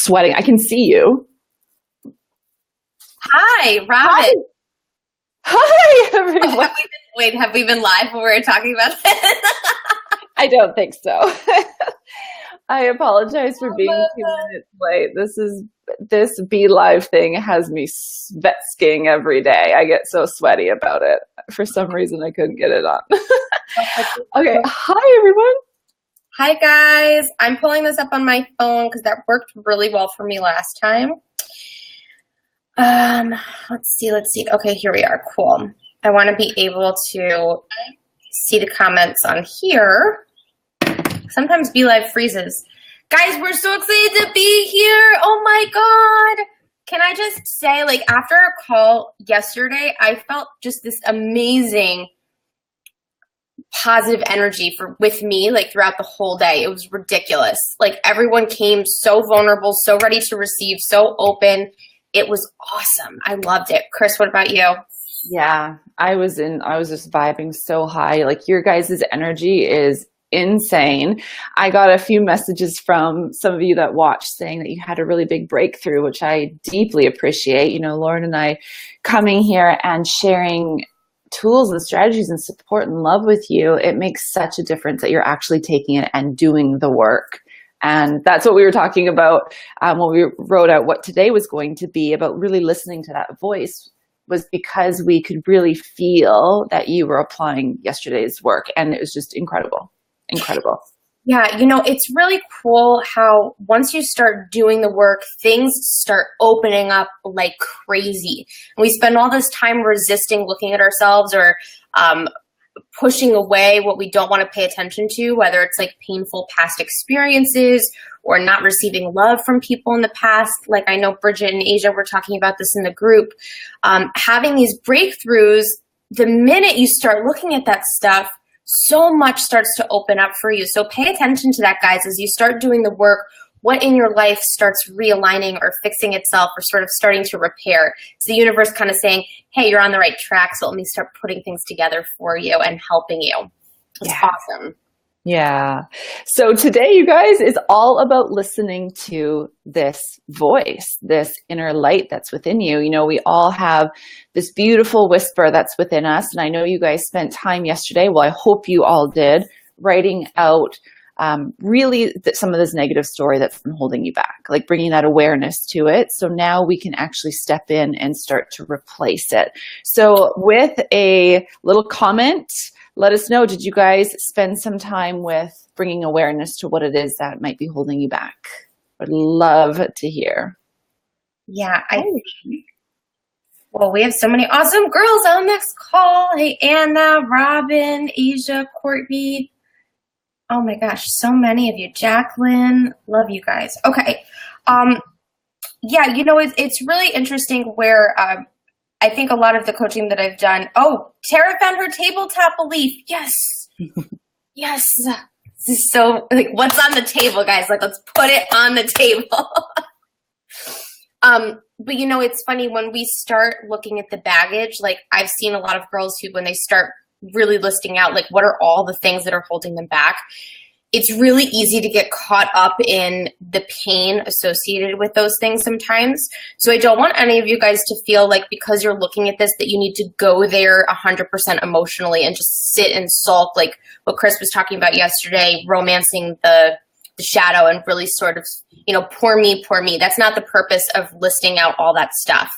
sweating. I can see you. Hi, Robin. Hi, everyone. Have we been live when we were talking about it? I don't think so. I apologize for being 2 minutes late. This Be Live thing has me sweat skiing every day. I get so sweaty about it. For some reason, I couldn't get it on. Okay. Hi, everyone. Hi, guys. I'm pulling this up on my phone because that worked really well for me last time. Let's see. Okay, here we are. Cool. I want to be able to see the comments on here. Sometimes Be Live freezes. Guys, we're so excited to be here. Oh my God. Can I just say, like, after our call yesterday, I felt just this amazing positive energy with me, like, throughout the whole day. It was ridiculous. Like, everyone came so vulnerable, so ready to receive, so open. It was awesome. I loved it. Chris, what about you? Yeah, I was just vibing so high. Like, your guys' energy is insane. I got a few messages from some of you that watched saying that you had a really big breakthrough, which I deeply appreciate. You know, Lauren and I coming here and sharing tools and strategies and support and love with you, it makes such a difference that you're actually taking it and doing the work. And that's what we were talking about when we wrote out what today was going to be about, really listening to that voice, was because we could really feel that you were applying yesterday's work. And it was just incredible. Incredible. Yeah, you know, it's really cool how once you start doing the work, things start opening up like crazy. And we spend all this time resisting looking at ourselves or pushing away what we don't want to pay attention to, whether it's like painful past experiences or not receiving love from people in the past. Like, I know Bridget and Asia were talking about this in the group. Having these breakthroughs, the minute you start looking at that stuff, so much starts to open up for you. So pay attention to that, guys, as you start doing the work. What in your life starts realigning or fixing itself or sort of starting to repair? It's the universe kind of saying, hey, you're on the right track, so let me start putting things together for you and helping you. It's awesome. Yeah. So today, you guys, is all about listening to this voice, this inner light that's within you. You know, we all have this beautiful whisper that's within us. And I know you guys spent time yesterday, well, I hope you all did, writing out really some of this negative story that's been holding you back, like bringing that awareness to it. So now we can actually step in and start to replace it. So with a little comment, let us know, did you guys spend some time with bringing awareness to what it is that might be holding you back? I'd love to hear. Yeah, I think. Well, we have so many awesome girls on this call. Hey, Anna, Robin, Asia, Courtney. Oh my gosh, so many of you. Jacqueline, love you guys. Okay. Yeah, you know, it's really interesting where I think a lot of the coaching that I've done. Oh, Tara found her tabletop belief. Yes. Yes. This is so, like, what's on the table, guys? Like, let's put it on the table. But you know, it's funny when we start looking at the baggage, like I've seen a lot of girls who, when they start really listing out, like, what are all the things that are holding them back? It's really easy to get caught up in the pain associated with those things sometimes. So I don't want any of you guys to feel like because you're looking at this that you need to go there 100% emotionally and just sit and sulk, like what Chris was talking about yesterday, romancing the shadow and really sort of, you know, poor me, poor me. That's not the purpose of listing out all that stuff.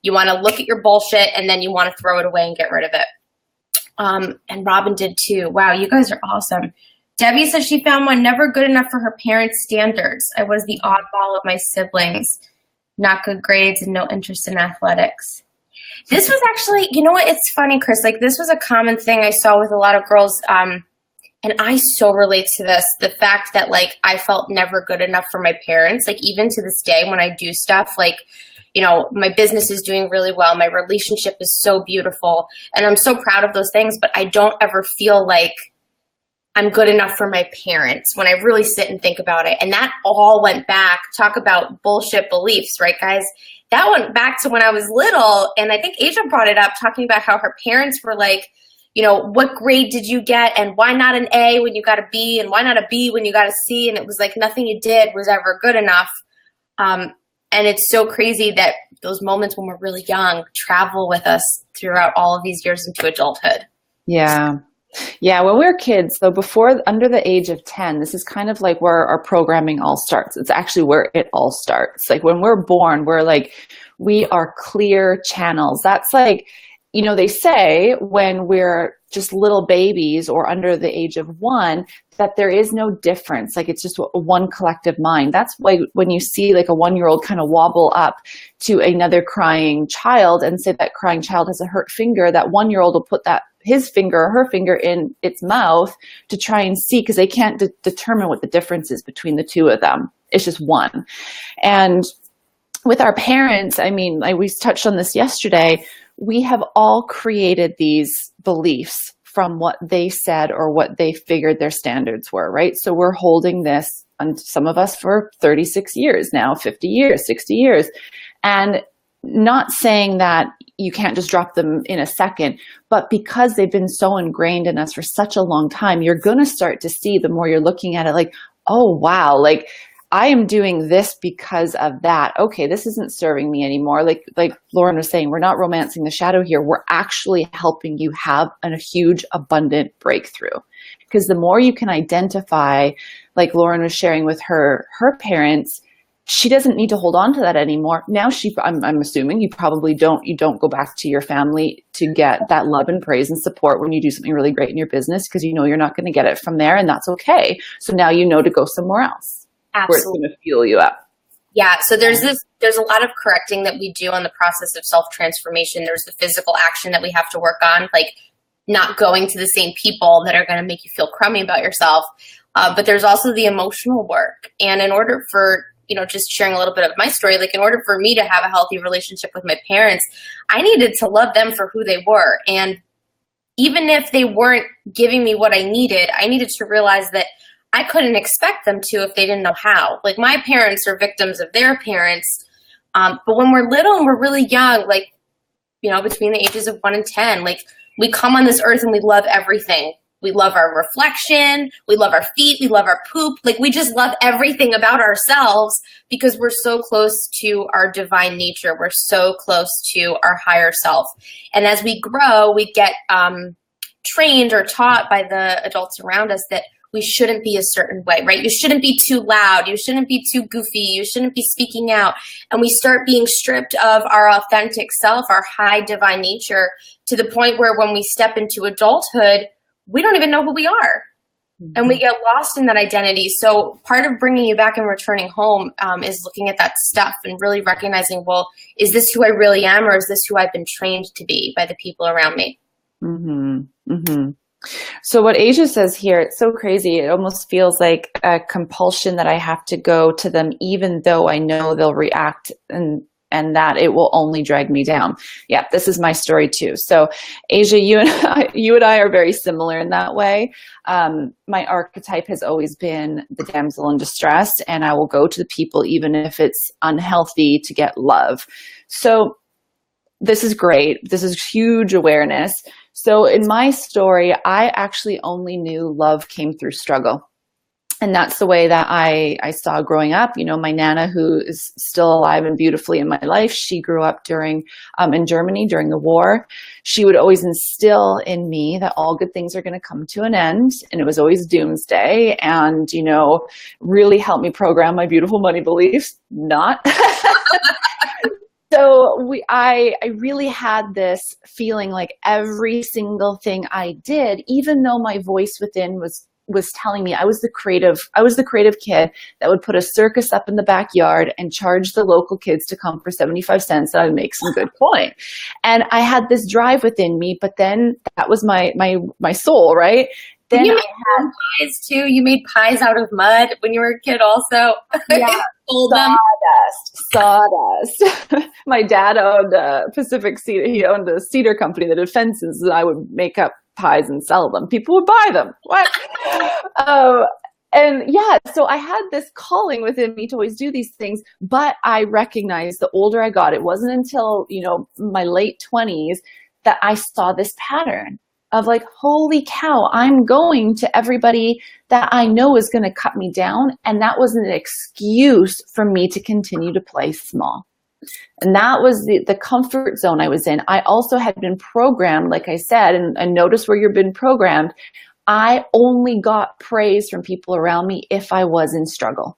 You want to look at your bullshit and then you want to throw it away and get rid of it. And Robin did too. Wow, you guys are awesome. Debbie says she found one never good enough for her parents' standards. I was the oddball of my siblings. Not good grades and no interest in athletics. This was actually, you know what? It's funny, Chris. Like, this was a common thing I saw with a lot of girls. And I so relate to this. The fact that, like, I felt never good enough for my parents. Like, even to this day when I do stuff, like, you know, my business is doing really well. My relationship is so beautiful. And I'm so proud of those things. But I don't ever feel like I'm good enough for my parents when I really sit and think about it. And that all went back, talk about bullshit beliefs, right, guys? That went back to when I was little. And I think Asia brought it up, talking about how her parents were like, you know, what grade did you get? And why not an A when you got a B? And why not a B when you got a C? And it was like nothing you did was ever good enough. And it's so crazy that those moments when we're really young travel with us throughout all of these years into adulthood. Yeah. Yeah, when we're kids, though, before under the age of 10, this is kind of like where our programming all starts. It's actually where it all starts. Like when we're born, we're like, we are clear channels. That's like, you know, they say when we're just little babies or under the age of 1, that there is no difference. Like it's just one collective mind. That's why when you see like a 1-year-old kind of wobble up to another crying child and say that crying child has a hurt finger, that 1-year-old will put that his finger or her finger in its mouth to try and see, because they can't determine what the difference is between the two of them. It's just one. And with our parents, I mean, we touched on this yesterday, we have all created these beliefs from what they said or what they figured their standards were, right? So we're holding this, on some of us, for 36 years now, 50 years, 60 years. And not saying that you can't just drop them in a second, but because they've been so ingrained in us for such a long time, you're going to start to see, the more you're looking at it, like, oh, wow, like I am doing this because of that. Okay, this isn't serving me anymore. Like Lauren was saying, we're not romancing the shadow here. We're actually helping you have a huge, abundant breakthrough. Because the more you can identify, like Lauren was sharing with her parents, she doesn't need to hold on to that anymore. Now I'm assuming you don't go back to your family to get that love and praise and support when you do something really great in your business, because you know you're not going to get it from there, and that's okay. So now you know to go somewhere else. Absolutely. Where it's going to fuel you up. Yeah. So there's a lot of correcting that we do on the process of self-transformation. There's the physical action that we have to work on, like not going to the same people that are going to make you feel crummy about yourself. But there's also the emotional work. And in order for, just sharing a little bit of my story, like in order for me to have a healthy relationship with my parents, I needed to love them for who they were. And even if they weren't giving me what I needed to realize that I couldn't expect them to if they didn't know how. Like my parents are victims of their parents. But when we're little and we're really young, like, between the ages of 1 and 10, like we come on this earth and we love everything. We love our reflection. We love our feet. We love our poop. Like we just love everything about ourselves because we're so close to our divine nature. We're so close to our higher self. And as we grow, we get trained or taught by the adults around us that we shouldn't be a certain way, right? You shouldn't be too loud. You shouldn't be too goofy. You shouldn't be speaking out. And we start being stripped of our authentic self, our high divine nature, to the point where when we step into adulthood, we don't even know who we are. Mm-hmm. And we get lost in that identity. So part of bringing you back and returning home is looking at that stuff and really recognizing, well, is this who I really am, or is this who I've been trained to be by the people around me? Mm-hmm. Mm-hmm. So what Asia says here, it's so crazy. It almost feels like a compulsion that I have to go to them, even though I know they'll react and that it will only drag me down. Yeah, this is my story too. So Asia, you and I are very similar in that way. My archetype has always been the damsel in distress, and I will go to the people even if it's unhealthy to get love. So this is great. This is huge awareness. So in my story, I actually only knew love came through struggle. And that's the way that I saw growing up. My Nana, who is still alive and beautifully in my life, she grew up in Germany during the war. She would always instill in me that all good things are going to come to an end. And it was always doomsday, and, really helped me program my beautiful money beliefs. Not. So I really had this feeling like every single thing I did, even though my voice within was telling me I was the creative kid that would put a circus up in the backyard and charge the local kids to come for 75 cents, and I'd make some good coin. And I had this drive within me, but then that was my soul, right? Then you made pies too. You made pies out of mud when you were a kid also. Yeah. Sawdust. My dad owned Pacific Cedar. He owned a cedar company that did fences, and I would make up pies and sell them. People would buy them. What? And yeah, so I had this calling within me to always do these things, but I recognized the older I got, it wasn't until, my late 20s that I saw this pattern. of like, holy cow, I'm going to everybody that I know is going to cut me down. And that was an excuse for me to continue to play small. And that was the comfort zone I was in. I also had been programmed, like I said, and notice where you've been programmed. I only got praise from people around me if I was in struggle.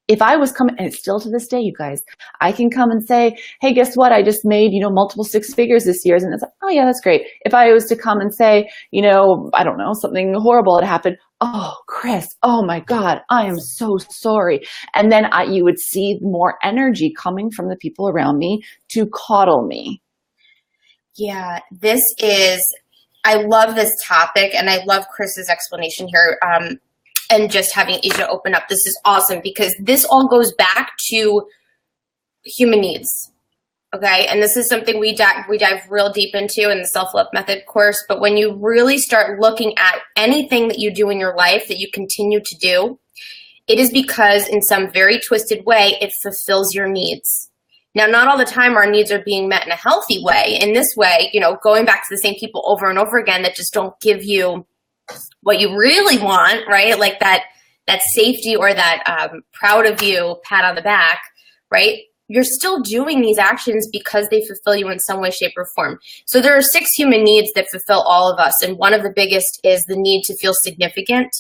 If I was coming, and it's still to this day, you guys, I can come and say, hey, guess what? I just made, multiple six figures this year. And it's like, oh yeah, that's great. If I was to come and say, I don't know, something horrible had happened. Oh, Chris, oh my God, I am so sorry. And then you would see more energy coming from the people around me to coddle me. Yeah, I love this topic, and I love Chris's explanation here. And just having Asia open up. This is awesome because this all goes back to human needs. Okay. And this is something we dive real deep into in the self-love method course. But when you really start looking at anything that you do in your life that you continue to do, it is because in some very twisted way, it fulfills your needs. Now, not all the time our needs are being met in a healthy way. In this way, going back to the same people over and over again that just don't give you what you really want, right? Like that safety or that proud of you pat on the back, right? You're still doing these actions because they fulfill you in some way, shape, or form. So there are 6 human needs that fulfill all of us. And one of the biggest is the need to feel significant.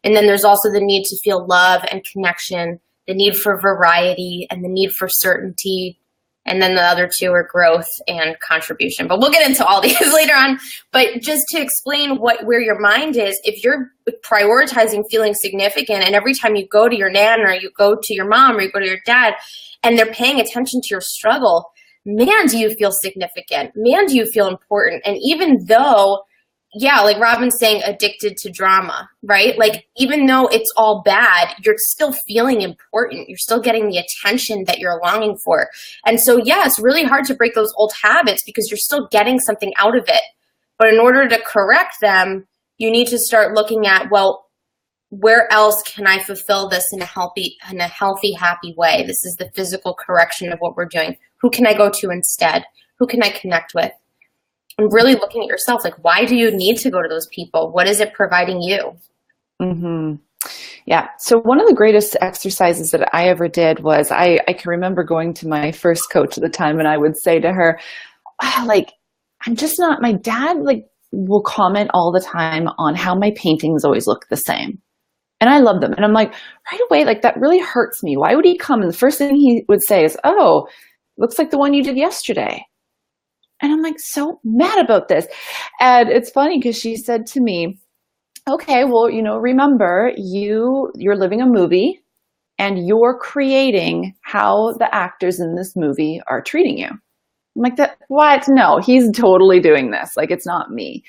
And then there's also the need to feel love and connection, the need for variety, and the need for certainty. And then the other 2 are growth and contribution. But we'll get into all these later on. But just to explain where your mind is, if you're prioritizing feeling significant, and every time you go to your nan or you go to your mom or you go to your dad, and they're paying attention to your struggle, man, do you feel significant? Man, do you feel important? And even though, yeah, like Robin's saying, addicted to drama, right? Like, even though it's all bad, you're still feeling important. You're still getting the attention that you're longing for. And so, yeah, it's really hard to break those old habits because you're still getting something out of it. But in order to correct them, you need to start looking at, well, where else can I fulfill this in a healthy, happy way? This is the physical correction of what we're doing. Who can I go to instead? Who can I connect with? And really looking at yourself, like, why do you need to go to those people? What is it providing you? Mm-hmm. Yeah. So one of the greatest exercises that I ever did was I can remember going to my first coach at the time, and I would say to her, I'm just not, my dad will comment all the time on how my paintings always look the same. And I love them. And I'm like, right away, that really hurts me. Why would he come? And the first thing he would say is, oh, looks like the one you did yesterday. And I'm like, so mad about this. And it's funny because she said to me, okay, well, remember you're living a movie and you're creating how the actors in this movie are treating you. I'm like, what? No, he's totally doing this. It's not me.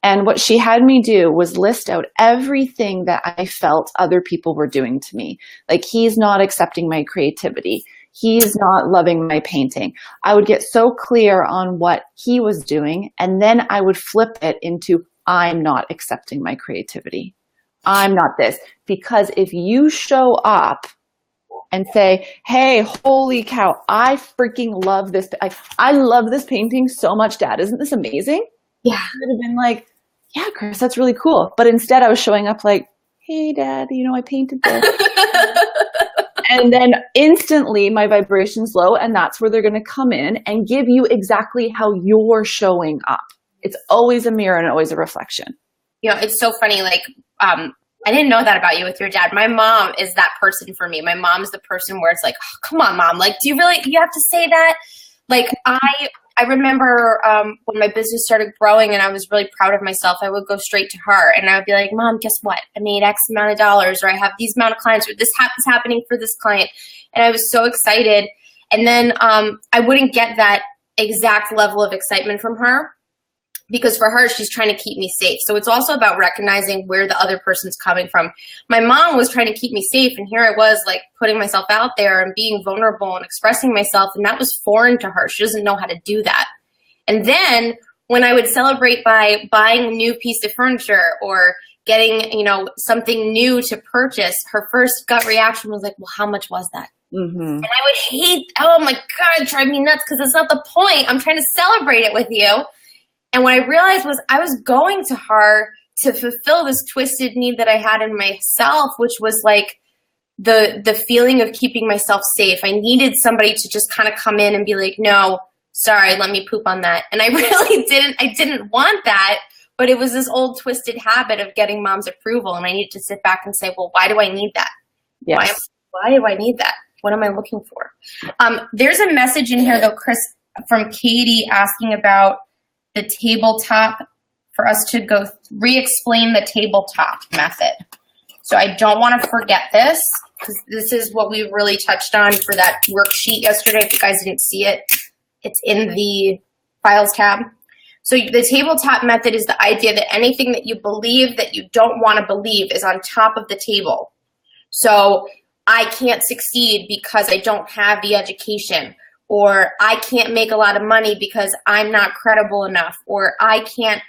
And what she had me do was list out everything that I felt other people were doing to me. He's not accepting my creativity. He's not loving my painting. I would get so clear on what he was doing, and then I would flip it into, I'm not accepting my creativity. I'm not this. Because if you show up and say, hey, holy cow, I freaking love this. I love this painting so much, Dad. Isn't this amazing? Yeah. I would have been like, yeah, Chris, that's really cool. But instead I was showing up like, hey, Dad, I painted this. And then instantly my vibration's low, and that's where they're going to come in and give you exactly how you're showing up. It's always a mirror and always a reflection. It's so funny. I didn't know that about you with your dad. My mom is that person for me. My mom's the person where it's like, oh, come on, Mom. Do you have to say that? I remember when my business started growing and I was really proud of myself, I would go straight to her and I would be like, Mom, guess what? I made X amount of dollars, or I have these amount of clients, or this is happening for this client. And I was so excited. And then I wouldn't get that exact level of excitement from her, because for her, she's trying to keep me safe. So it's also about recognizing where the other person's coming from. My mom was trying to keep me safe, and here I was putting myself out there and being vulnerable and expressing myself, and that was foreign to her. She doesn't know how to do that. And then when I would celebrate by buying a new piece of furniture or getting, something new to purchase, her first gut reaction was like, well, how much was that? Mm-hmm. And I would hate, oh my God, drive me nuts, because it's not the point. I'm trying to celebrate it with you. And what I realized was I was going to her to fulfill this twisted need that I had in myself, which was like the feeling of keeping myself safe. I needed somebody to just kind of come in and be like, no, sorry, let me poop on that. And I really didn't want that, but it was this old twisted habit of getting mom's approval. And I needed to sit back and say, well, why do I need that? Yes. Why do I need that? What am I looking for? There's a message in here though, Chris, from Katie asking about the tabletop, for us to go re-explain the tabletop method. So I don't want to forget this, because this is what we really touched on for that worksheet yesterday. If you guys didn't see it, it's in the files tab. So the tabletop method is the idea that anything that you believe that you don't want to believe is on top of the table. So I can't succeed because I don't have the education, or I can't make a lot of money because I'm not credible enough, or I can't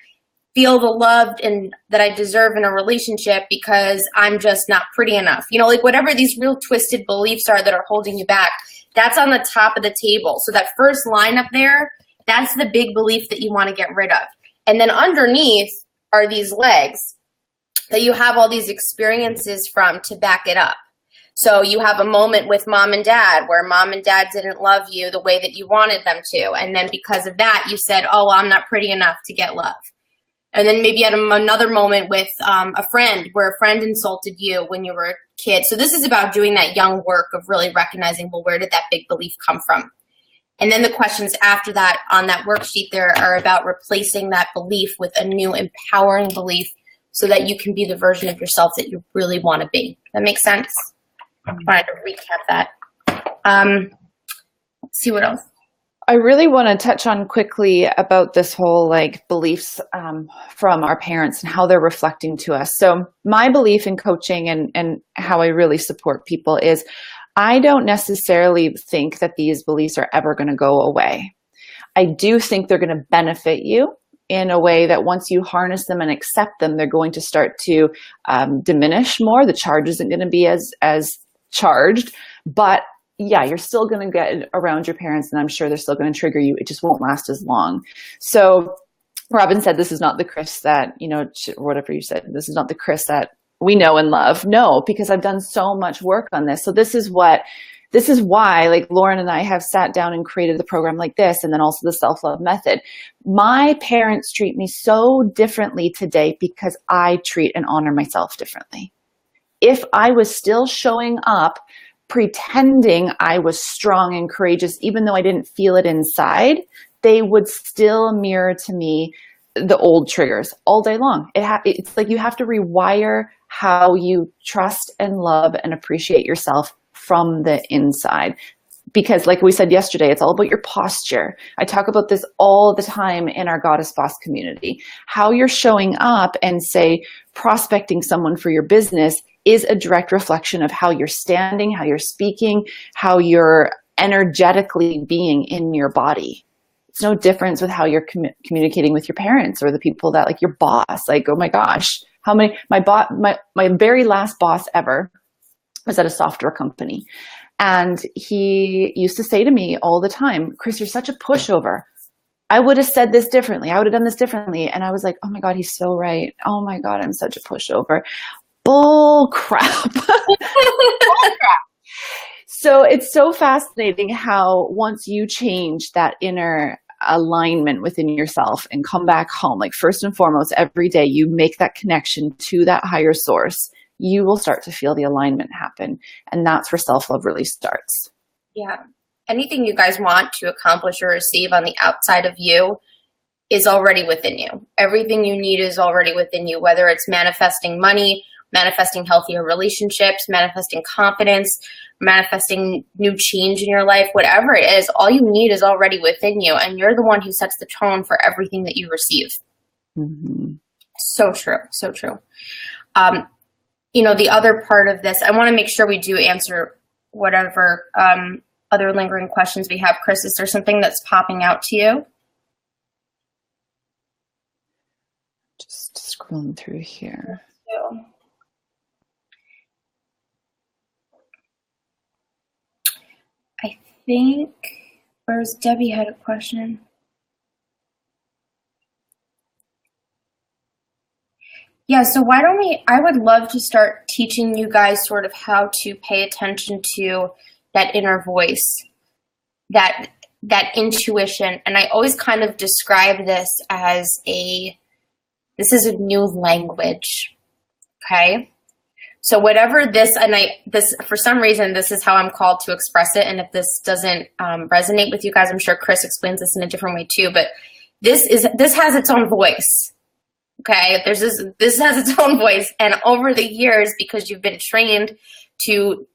feel the love and that I deserve in a relationship because I'm just not pretty enough. You know, like whatever these real twisted beliefs are that are holding you back, that's on the top of the table. So that first line up there, that's the big belief that you want to get rid of. And then underneath are these legs that you have all these experiences from to back it up. So you have a moment with mom and dad where mom and dad didn't love you the way that you wanted them to. And then because of that, you said, oh, well, I'm not pretty enough to get love. And then maybe at another moment with a friend where a friend insulted you when you were a kid. So this is about doing that young work of really recognizing, well, where did that big belief come from? And then the questions after that on that worksheet there are about replacing that belief with a new empowering belief so that you can be the version of yourself that you really want to be. That makes sense? I wanted to recap that. Let's see what else. I really want to touch on quickly about this whole like beliefs from our parents and how they're reflecting to us. So my belief in coaching and how I really support people is I don't necessarily think that these beliefs are ever going to go away. I do think they're going to benefit you in a way that once you harness them and accept them, they're going to start to diminish more. The charge isn't going to be as charged, but yeah, you're still going to get around your parents, and I'm sure they're still going to trigger you. It just won't last as long. So Robin said, this is not the Chris that, you know, whatever you said, this is not the Chris that we know and love. No, because I've done so much work on this. So this is why like Lauren and I have sat down and created the program like this, and then also the self-love method. My parents treat me so differently today because I treat and honor myself differently. If I was still showing up pretending I was strong and courageous, even though I didn't feel it inside, they would still mirror to me the old triggers all day long. It's like you have to rewire how you trust and love and appreciate yourself from the inside. Because like we said yesterday, it's all about your posture. I talk about this all the time in our Goddess Boss community. How you're showing up and say prospecting someone for your business is a direct reflection of how you're standing, how you're speaking, how you're energetically being in your body. It's no difference with how you're communicating with your parents or the people that like your boss. Like, oh my gosh, how many, my very last boss ever was at a software company. And he used to say to me all the time, Chris, you're such a pushover. I would have said this differently. I would have done this differently. And I was like, oh my God, he's so right. Oh my God, I'm such a pushover. Bull crap. Bull crap. So it's so fascinating how once you change that inner alignment within yourself and come back home, like first and foremost, every day you make that connection to that higher source, you will start to feel the alignment happen. And that's where self-love really starts. Yeah. Anything you guys want to accomplish or receive on the outside of you is already within you. Everything you need is already within you, whether it's manifesting money, manifesting healthier relationships, manifesting confidence, manifesting new change in your life, whatever it is, all you need is already within you. And you're the one who sets the tone for everything that you receive. Mm-hmm. So true. So true. The other part of this, I want to make sure we do answer whatever other lingering questions we have. Chris, is there something that's popping out to you? Just scrolling through here. I think, where's Debbie had a question? Yeah, so why don't I would love to start teaching you guys sort of how to pay attention to that inner voice, that intuition. And I always kind of describe this as this is a new language. Okay? So whatever this for some reason, this is how I'm called to express it. And if this doesn't resonate with you guys, I'm sure Chris explains this in a different way too, but this has its own voice. Okay, this has its own voice, and over the years, because you've been trained to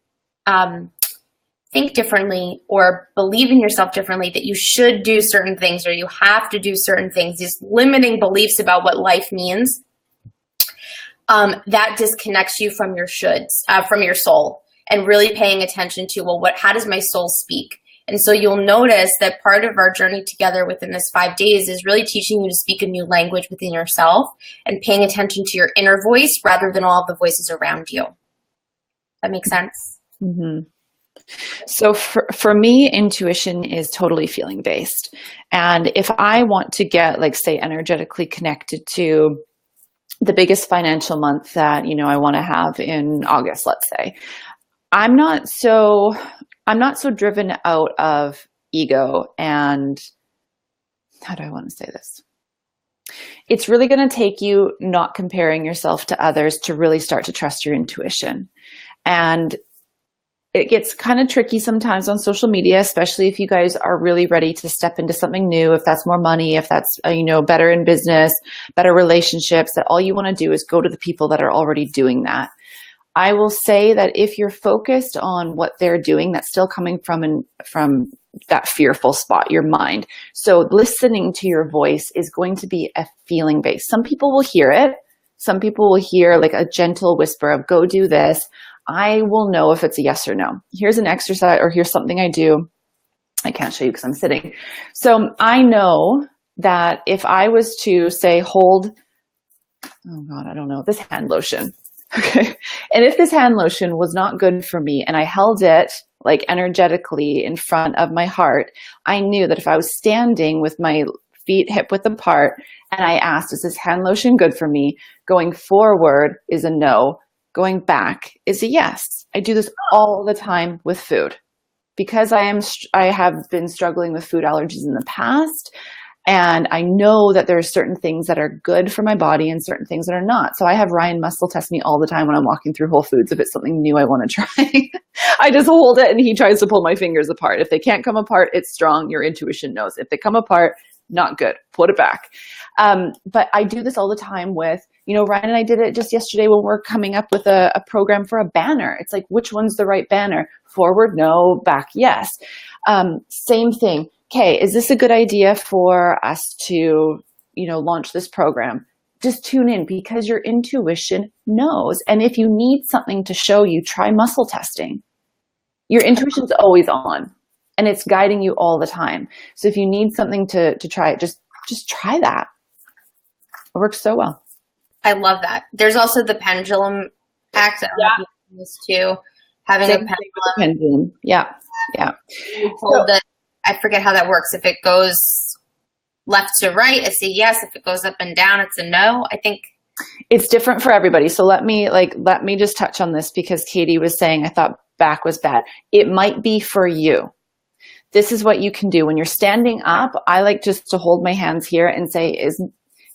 think differently or believe in yourself differently, that you should do certain things or you have to do certain things, these limiting beliefs about what life means, that disconnects you from your shoulds, from your soul, and really paying attention to, well, how does my soul speak? And so you'll notice that part of our journey together within this 5 days is really teaching you to speak a new language within yourself and paying attention to your inner voice rather than all of the voices around you. That makes sense? Mm-hmm. So for me, intuition is totally feeling based. And if I want to get, like, say, energetically connected to the biggest financial month that, I want to have in August, let's say, I'm not so driven out of ego and, how do I want to say this? It's really going to take you not comparing yourself to others to really start to trust your intuition. And it gets kind of tricky sometimes on social media, especially if you guys are really ready to step into something new, if that's more money, if that's, better in business, better relationships, that all you want to do is go to the people that are already doing that. I will say that if you're focused on what they're doing, that's still coming from that fearful spot, your mind. So listening to your voice is going to be a feeling base. Some people will hear it. Some people will hear like a gentle whisper of go do this. I will know if it's a yes or no. Here's an exercise, or here's something I do. I can't show you because I'm sitting. So I know that if I was to say hold, oh God, I don't know, this hand lotion. Okay. And if this hand lotion was not good for me and I held it like energetically in front of my heart, I knew that if I was standing with my feet hip width apart and I asked, is this hand lotion good for me? Going forward is a no. Going back is a yes. I do this all the time with food because I have been struggling with food allergies in the past. And I know that there are certain things that are good for my body and certain things that are not. So I have Ryan muscle test me all the time when I'm walking through Whole Foods if it's something new I want to try. I just hold it and he tries to pull my fingers apart. If they can't come apart, it's strong. Your intuition knows. If they come apart, not good. Put it back. But I do this all the time with, Ryan and I did it just yesterday when we're coming up with a program for a banner. It's like, which one's the right banner? Forward, no. Back, yes. Same thing. Okay, is this a good idea for us to, launch this program? Just tune in because your intuition knows. And if you need something to show you, try muscle testing. Your intuition's always on and it's guiding you all the time. So if you need something to try it, just try that. It works so well. I love that. There's also the pendulum act. Yeah. This too. Having a pendulum. Yeah. Yeah. I forget how that works. If it goes left to right, it's a yes. If it goes up and down, it's a no. I think it's different for everybody. So let me just touch on this because Katie was saying, I thought back was bad. It might be for you. This is what you can do when you're standing up. I like just to hold my hands here and say,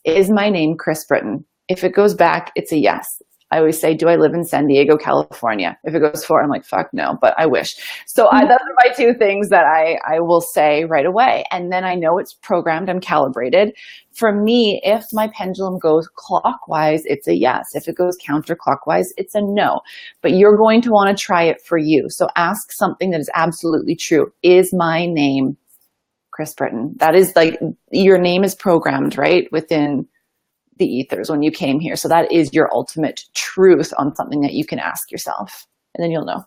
is my name Chris Britton? If it goes back, it's a yes. I always say, do I live in San Diego, California? If it goes forward, I'm like, fuck no, but I wish. So those are my two things that I will say right away. And then I know it's programmed, I'm calibrated. For me, if my pendulum goes clockwise, it's a yes. If it goes counterclockwise, it's a no. But you're going to want to try it for you. So ask something that is absolutely true. Is my name Chris Britton? That is like, your name is programmed, right? Within the ethers when you came here. So that is your ultimate truth on something that you can ask yourself, and then you'll know.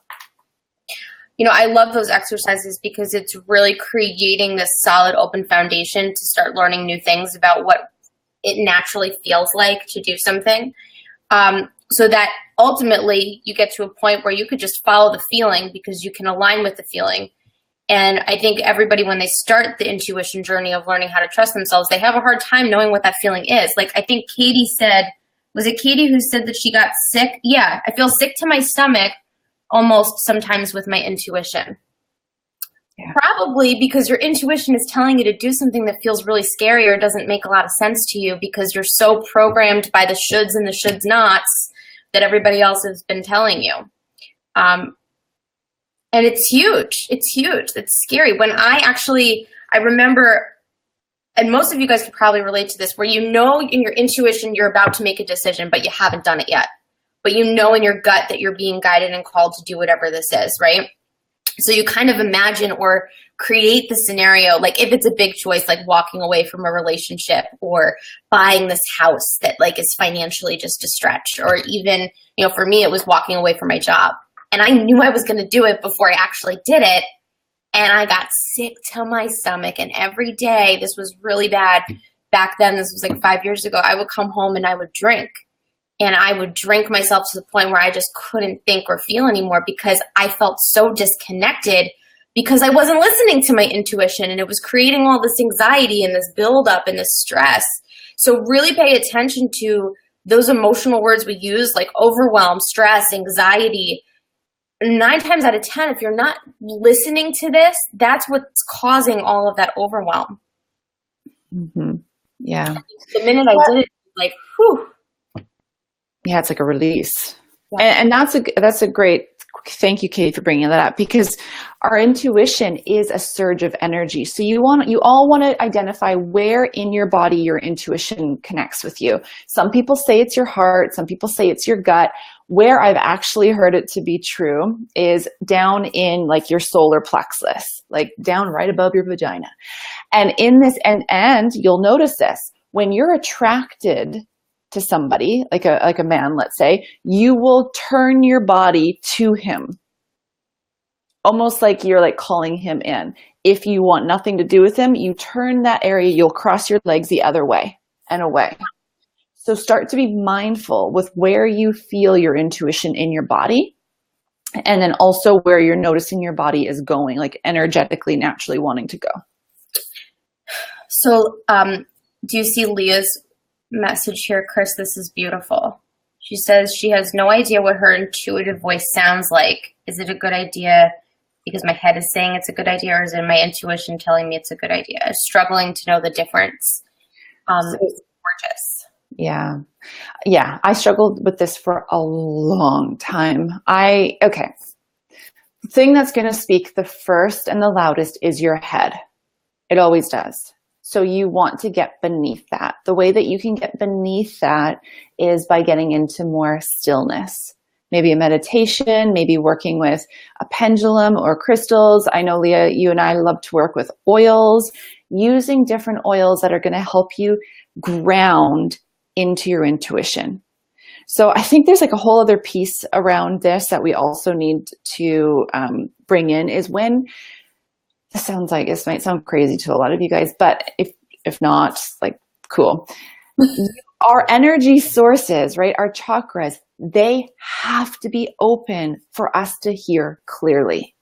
I love those exercises because it's really creating this solid, open foundation to start learning new things about what it naturally feels like to do something. So that ultimately you get to a point where you could just follow the feeling because you can align with the feeling. And I think everybody, when they start the intuition journey of learning how to trust themselves, they have a hard time knowing what that feeling is. Like I think Katie said Was it Katie who said that she got sick? Yeah, I feel sick to my stomach almost sometimes with my intuition. Yeah. Probably because your intuition is telling you to do something that feels really scary or doesn't make a lot of sense to you because you're so programmed by the shoulds and the shoulds nots that everybody else has been telling you. And it's huge. It's huge. It's scary. When I remember, and most of you guys could probably relate to this, where you know in your intuition you're about to make a decision, but you haven't done it yet. But you know in your gut that you're being guided and called to do whatever this is, right? So you kind of imagine or create the scenario, like if it's a big choice, like walking away from a relationship or buying this house that like is financially just a stretch, or even, you know, for me, it was walking away from my job. And I knew I was going to do it before I actually did it. And I got sick to my stomach. And every day, this was really bad. Back then, this was like 5 years ago, I would come home and I would drink. And I would drink myself to the point where I just couldn't think or feel anymore because I felt so disconnected because I wasn't listening to my intuition, and it was creating all this anxiety and this buildup and this stress. So really pay attention to those emotional words we use, like overwhelm, stress, anxiety. 9 times out of 10, if you're not listening to this, that's what's causing all of that overwhelm. Mm-hmm. Yeah. The minute I did it, like, whew. Yeah, it's like a release. Yeah. And that's a great, thank you, Katie, for bringing that up, because our intuition is a surge of energy. So you all want to identify where in your body your intuition connects with you. Some people say it's your heart. Some people say it's your gut. Where I've actually heard it to be true is down in like your solar plexus, like down right above your vagina. And in this, and you'll notice this, when you're attracted to somebody, like a man, let's say, you will turn your body to him. Almost like you're like calling him in. If you want nothing to do with him, you turn that area, you'll cross your legs the other way and away. So start to be mindful with where you feel your intuition in your body, and then also where you're noticing your body is going, like energetically, naturally wanting to go. So do you see Leah's message here? Chris, this is beautiful. She says she has no idea what her intuitive voice sounds like. Is it a good idea because my head is saying it's a good idea, or is it my intuition telling me it's a good idea? I'm struggling to know the difference. It's gorgeous. Yeah. I struggled with this for a long time. The thing that's going to speak the first and the loudest is your head. It always does. So you want to get beneath that. The way that you can get beneath that is by getting into more stillness. Maybe a meditation, maybe working with a pendulum or crystals. I know, Leah, you and I love to work with oils, using different oils that are going to help you ground into your intuition. So I think there's like a whole other piece around this that we also need to bring in, is when, this might sound crazy to a lot of you guys, but if not, like, cool. Our energy sources, right? Our chakras, they have to be open for us to hear clearly.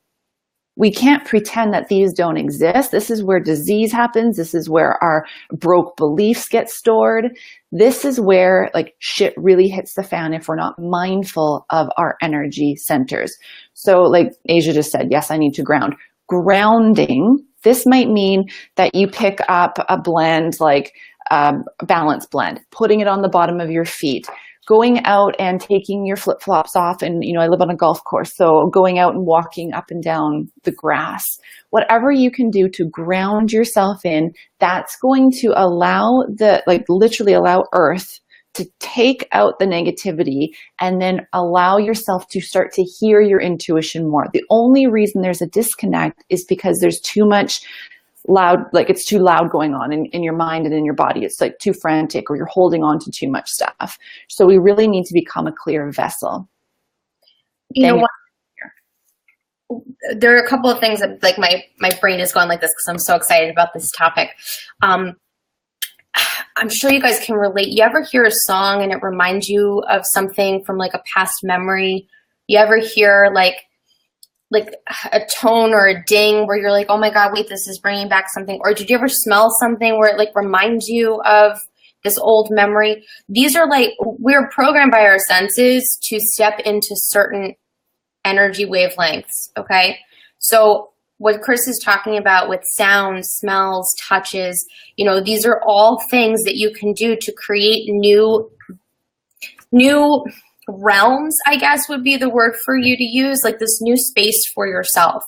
We can't pretend that these don't exist. This is where disease happens. This is where our broke beliefs get stored. This is where like shit really hits the fan if we're not mindful of our energy centers. So like Asia just said, yes, I need to ground. Grounding, this might mean that you pick up a blend like a balance blend, putting it on the bottom of your feet, going out and taking your flip-flops off. And, you know, I live on a golf course, so going out and walking up and down the grass, whatever you can do to ground yourself in, that's going to allow literally allow Earth to take out the negativity and then allow yourself to start to hear your intuition more. The only reason there's a disconnect is because there's too much loud, like it's too loud going on in your mind and in your body. It's like too frantic, or you're holding on to too much stuff. So we really need to become a clear vessel. You know what? There are a couple of things that like my brain is going like this because I'm so excited about this topic. I'm sure you guys can relate. You ever hear a song and it reminds you of something from like a past memory? You ever hear like a tone or a ding where you're like, oh my God, wait, this is bringing back something? Or did you ever smell something where it like reminds you of this old memory. These are like, we're programmed by our senses to step into certain energy wavelengths, okay? So what Chris is talking about with sounds, smells, touches, you know, these are all things that you can do to create new realms, I guess would be the word for you to use, like this new space for yourself.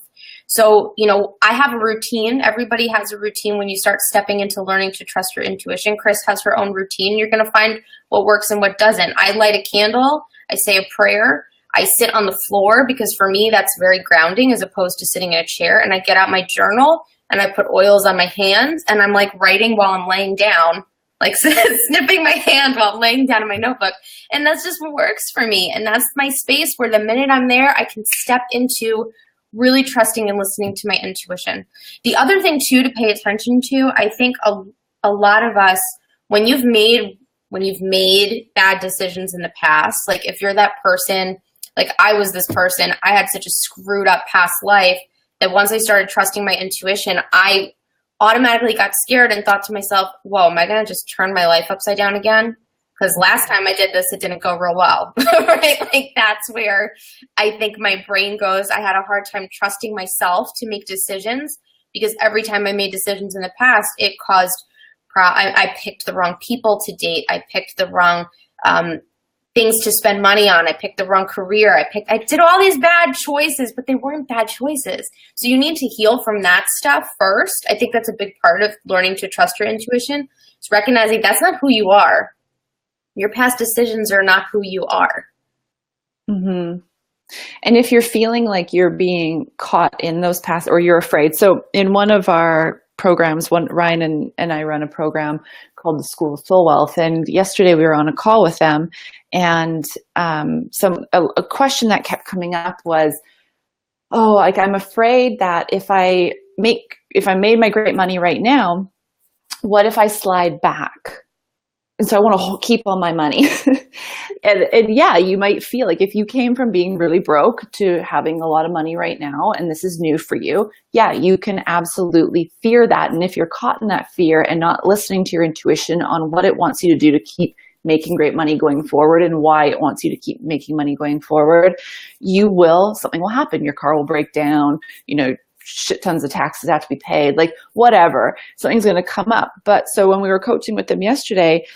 So, you know, I have a routine. Everybody has a routine when you start stepping into learning to trust your intuition. Chris has her own routine. You're going to find what works and what doesn't. I light a candle. I say a prayer. I sit on the floor because for me, that's very grounding as opposed to sitting in a chair. And I get out my journal and I put oils on my hands and I'm like writing while I'm laying down, like snipping my hand while I'm laying down in my notebook. And that's just what works for me. And that's my space where the minute I'm there, I can step into really trusting and listening to my intuition. The other thing too to pay attention to, I think a lot of us, when you've made bad decisions in the past, like if you're that person, like I was this person, I had such a screwed up past life that once I started trusting my intuition, I automatically got scared and thought to myself, whoa, am I going to just turn my life upside down again? Because last time I did this, it didn't go real well, right? Like that's where I think my brain goes. I had a hard time trusting myself to make decisions because every time I made decisions in the past, it caused, I picked the wrong people to date. I picked the wrong things to spend money on. I picked the wrong career. I did all these bad choices, but they weren't bad choices. So you need to heal from that stuff first. I think that's a big part of learning to trust your intuition. It's recognizing that's not who you are. Your past decisions are not who you are. Mm-hmm. And if you're feeling like you're being caught in those past, or you're afraid. So in one of our programs, Ryan and I run a program called the School of Soul Wealth. And yesterday we were on a call with them, and a question that kept coming up was, oh, like I'm afraid that if I made my great money right now, what if I slide back? And so I want to keep all my money. and yeah, you might feel like if you came from being really broke to having a lot of money right now, and this is new for you, yeah, you can absolutely fear that. And if you're caught in that fear and not listening to your intuition on what it wants you to do to keep making great money going forward and why it wants you to keep making money going forward, something will happen. Your car will break down, shit tons of taxes have to be paid, like whatever, something's going to come up. But so when we were coaching with them yesterday,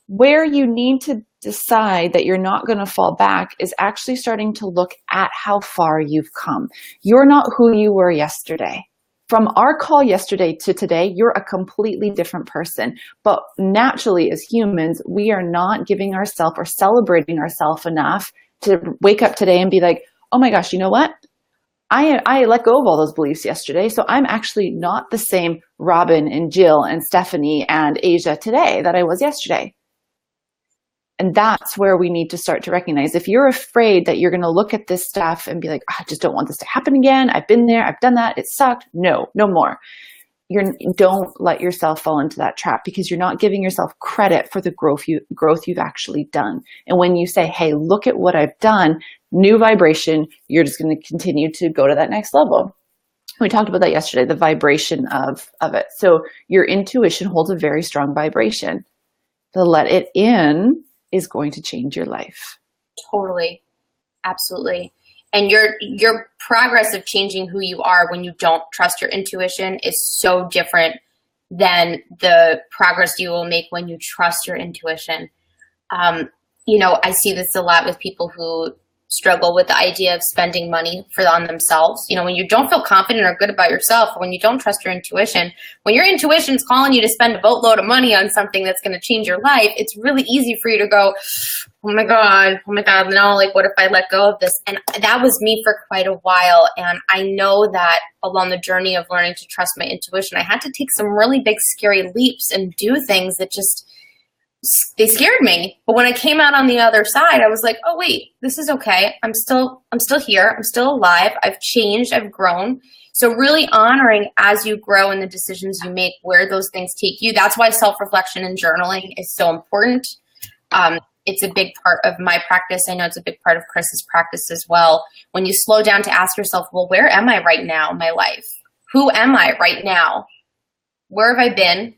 where you need to decide that you're not going to fall back is actually starting to look at how far you've come. You're not who you were yesterday. From our call yesterday to today, you're a completely different person. But naturally, as humans, we are not giving ourselves or celebrating ourselves enough to wake up today and be like, oh my gosh, you know what? I let go of all those beliefs yesterday, so I'm actually not the same Robin and Jill and Stephanie and Asia today that I was yesterday. And that's where we need to start to recognize, if you're afraid that you're going to look at this stuff and be like, I just don't want this to happen again. I've been there. I've done that. It sucked. No more. Don't let yourself fall into that trap, because you're not giving yourself credit for the growth you've actually done. And when you say, hey, look at what I've done, new vibration, you're just going to continue to go to that next level. We talked about that yesterday, the vibration of it. So your intuition holds a very strong vibration. To let it in is going to change your life. Totally. Absolutely. And your progress of changing who you are when you don't trust your intuition is so different than the progress you will make when you trust your intuition. I see this a lot with people who struggle with the idea of spending money on themselves. When you don't feel confident or good about yourself, or when you don't trust your intuition, when your intuition's calling you to spend a boatload of money on something that's going to change your life, it's really easy for you to go, oh my God, no, like what if I let go of this? And that was me for quite a while. And I know that along the journey of learning to trust my intuition, I had to take some really big, scary leaps and do things that they scared me. But when I came out on the other side, I was like, oh wait, this is okay. I'm still here. I'm still alive. I've changed. I've grown. So really honoring as you grow and the decisions you make, where those things take you. That's why self-reflection and journaling is so important. It's a big part of my practice. I know it's a big part of Chris's practice as well. When you slow down to ask yourself, well, where am I right now in my life? Who am I right now? Where have I been?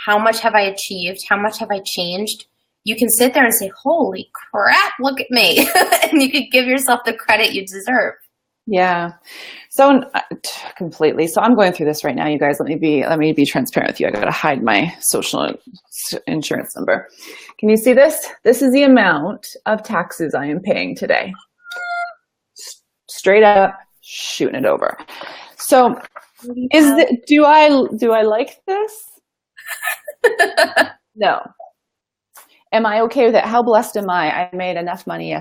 how much have I achieved? How much have I changed? You can sit there and say, holy crap, look at me. And you could give yourself the credit you deserve. Yeah. So completely. So I'm going through this right now, you guys. Let me be transparent with you. I got to hide my social insurance number. Can you see this? This is the amount of taxes I am paying today. Straight up shooting it over. So do I like this? No. Am I okay with it? How blessed am I? I made enough money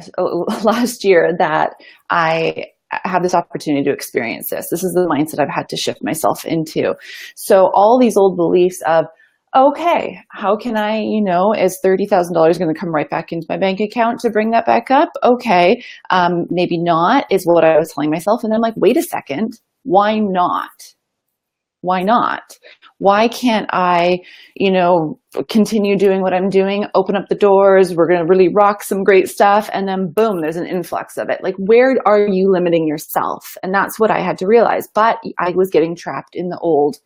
last year that I have this opportunity to experience this. This is the mindset I've had to shift myself into. So all these old beliefs of, okay, how can I, is $30,000 going to come right back into my bank account to bring that back up? Okay, maybe not, is what I was telling myself. And then I'm like, wait a second, why not? Why not? Why can't I, continue doing what I'm doing, open up the doors, we're going to really rock some great stuff, and then boom, there's an influx of it. Like, where are you limiting yourself? And that's what I had to realize. But I was getting trapped in the old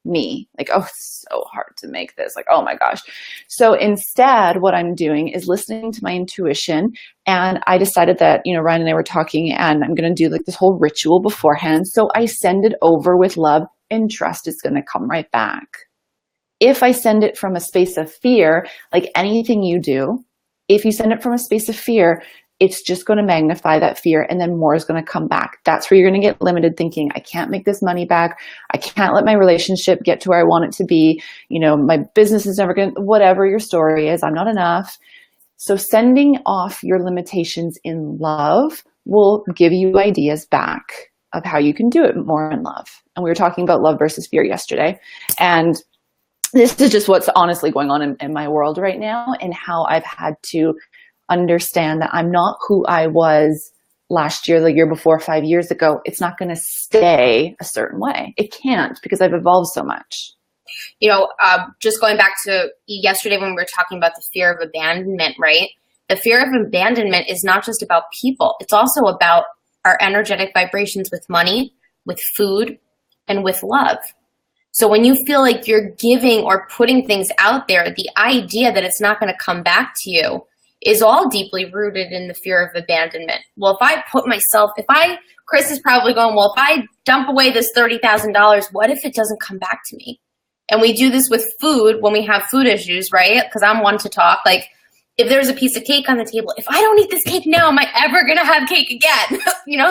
me. Like, oh, it's so hard to make this. Like, oh my gosh. So instead, what I'm doing is listening to my intuition. And I decided that, Ryan and I were talking, and I'm going to do like this whole ritual beforehand. So I send it over with love and trust it's going to come right back. If I send it from a space of fear, like anything you do, if you send it from a space of fear, it's just going to magnify that fear, and then more is going to come back. That's where you're going to get limited thinking. I can't make this money back. I can't let my relationship get to where I want it to be. My business is never going to, whatever your story is, I'm not enough. So sending off your limitations in love will give you ideas back of how you can do it more in love. And we were talking about love versus fear yesterday. And this is just what's honestly going on in my world right now, and how I've had to understand that I'm not who I was last year, the year before, 5 years ago. It's not going to stay a certain way. It can't, because I've evolved so much. Just going back to yesterday when we were talking about the fear of abandonment, right? The fear of abandonment is not just about people. It's also about our energetic vibrations with money, with food, and with love. So when you feel like you're giving or putting things out there, the idea that it's not going to come back to you is all deeply rooted in the fear of abandonment. Well, Chris is probably going, well, if I dump away this $30,000, what if it doesn't come back to me? And we do this with food when we have food issues, right? Because I'm one to talk. Like, if there's a piece of cake on the table, if I don't eat this cake now, am I ever going to have cake again?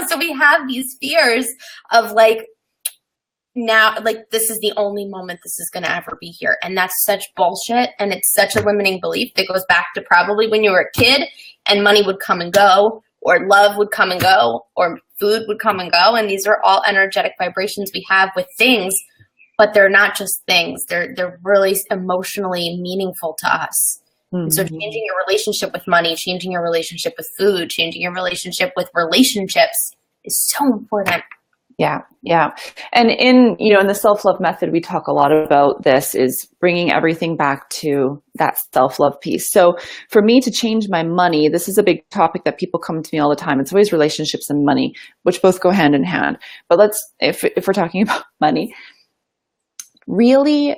So we have these fears of like, now, like, this is the only moment this is going to ever be here. And that's such bullshit. And it's such a limiting belief that goes back to probably when you were a kid and money would come and go, or love would come and go, or food would come and go. And these are all energetic vibrations we have with things, but they're not just things. They're really emotionally meaningful to us. Mm-hmm. So changing your relationship with money, changing your relationship with food, changing your relationship with relationships is so important. Yeah. Yeah. And in the self-love method, we talk a lot about this, is bringing everything back to that self-love piece. So for me to change my money, this is a big topic that people come to me all the time. It's always relationships and money, which both go hand in hand. But if we're talking about money, really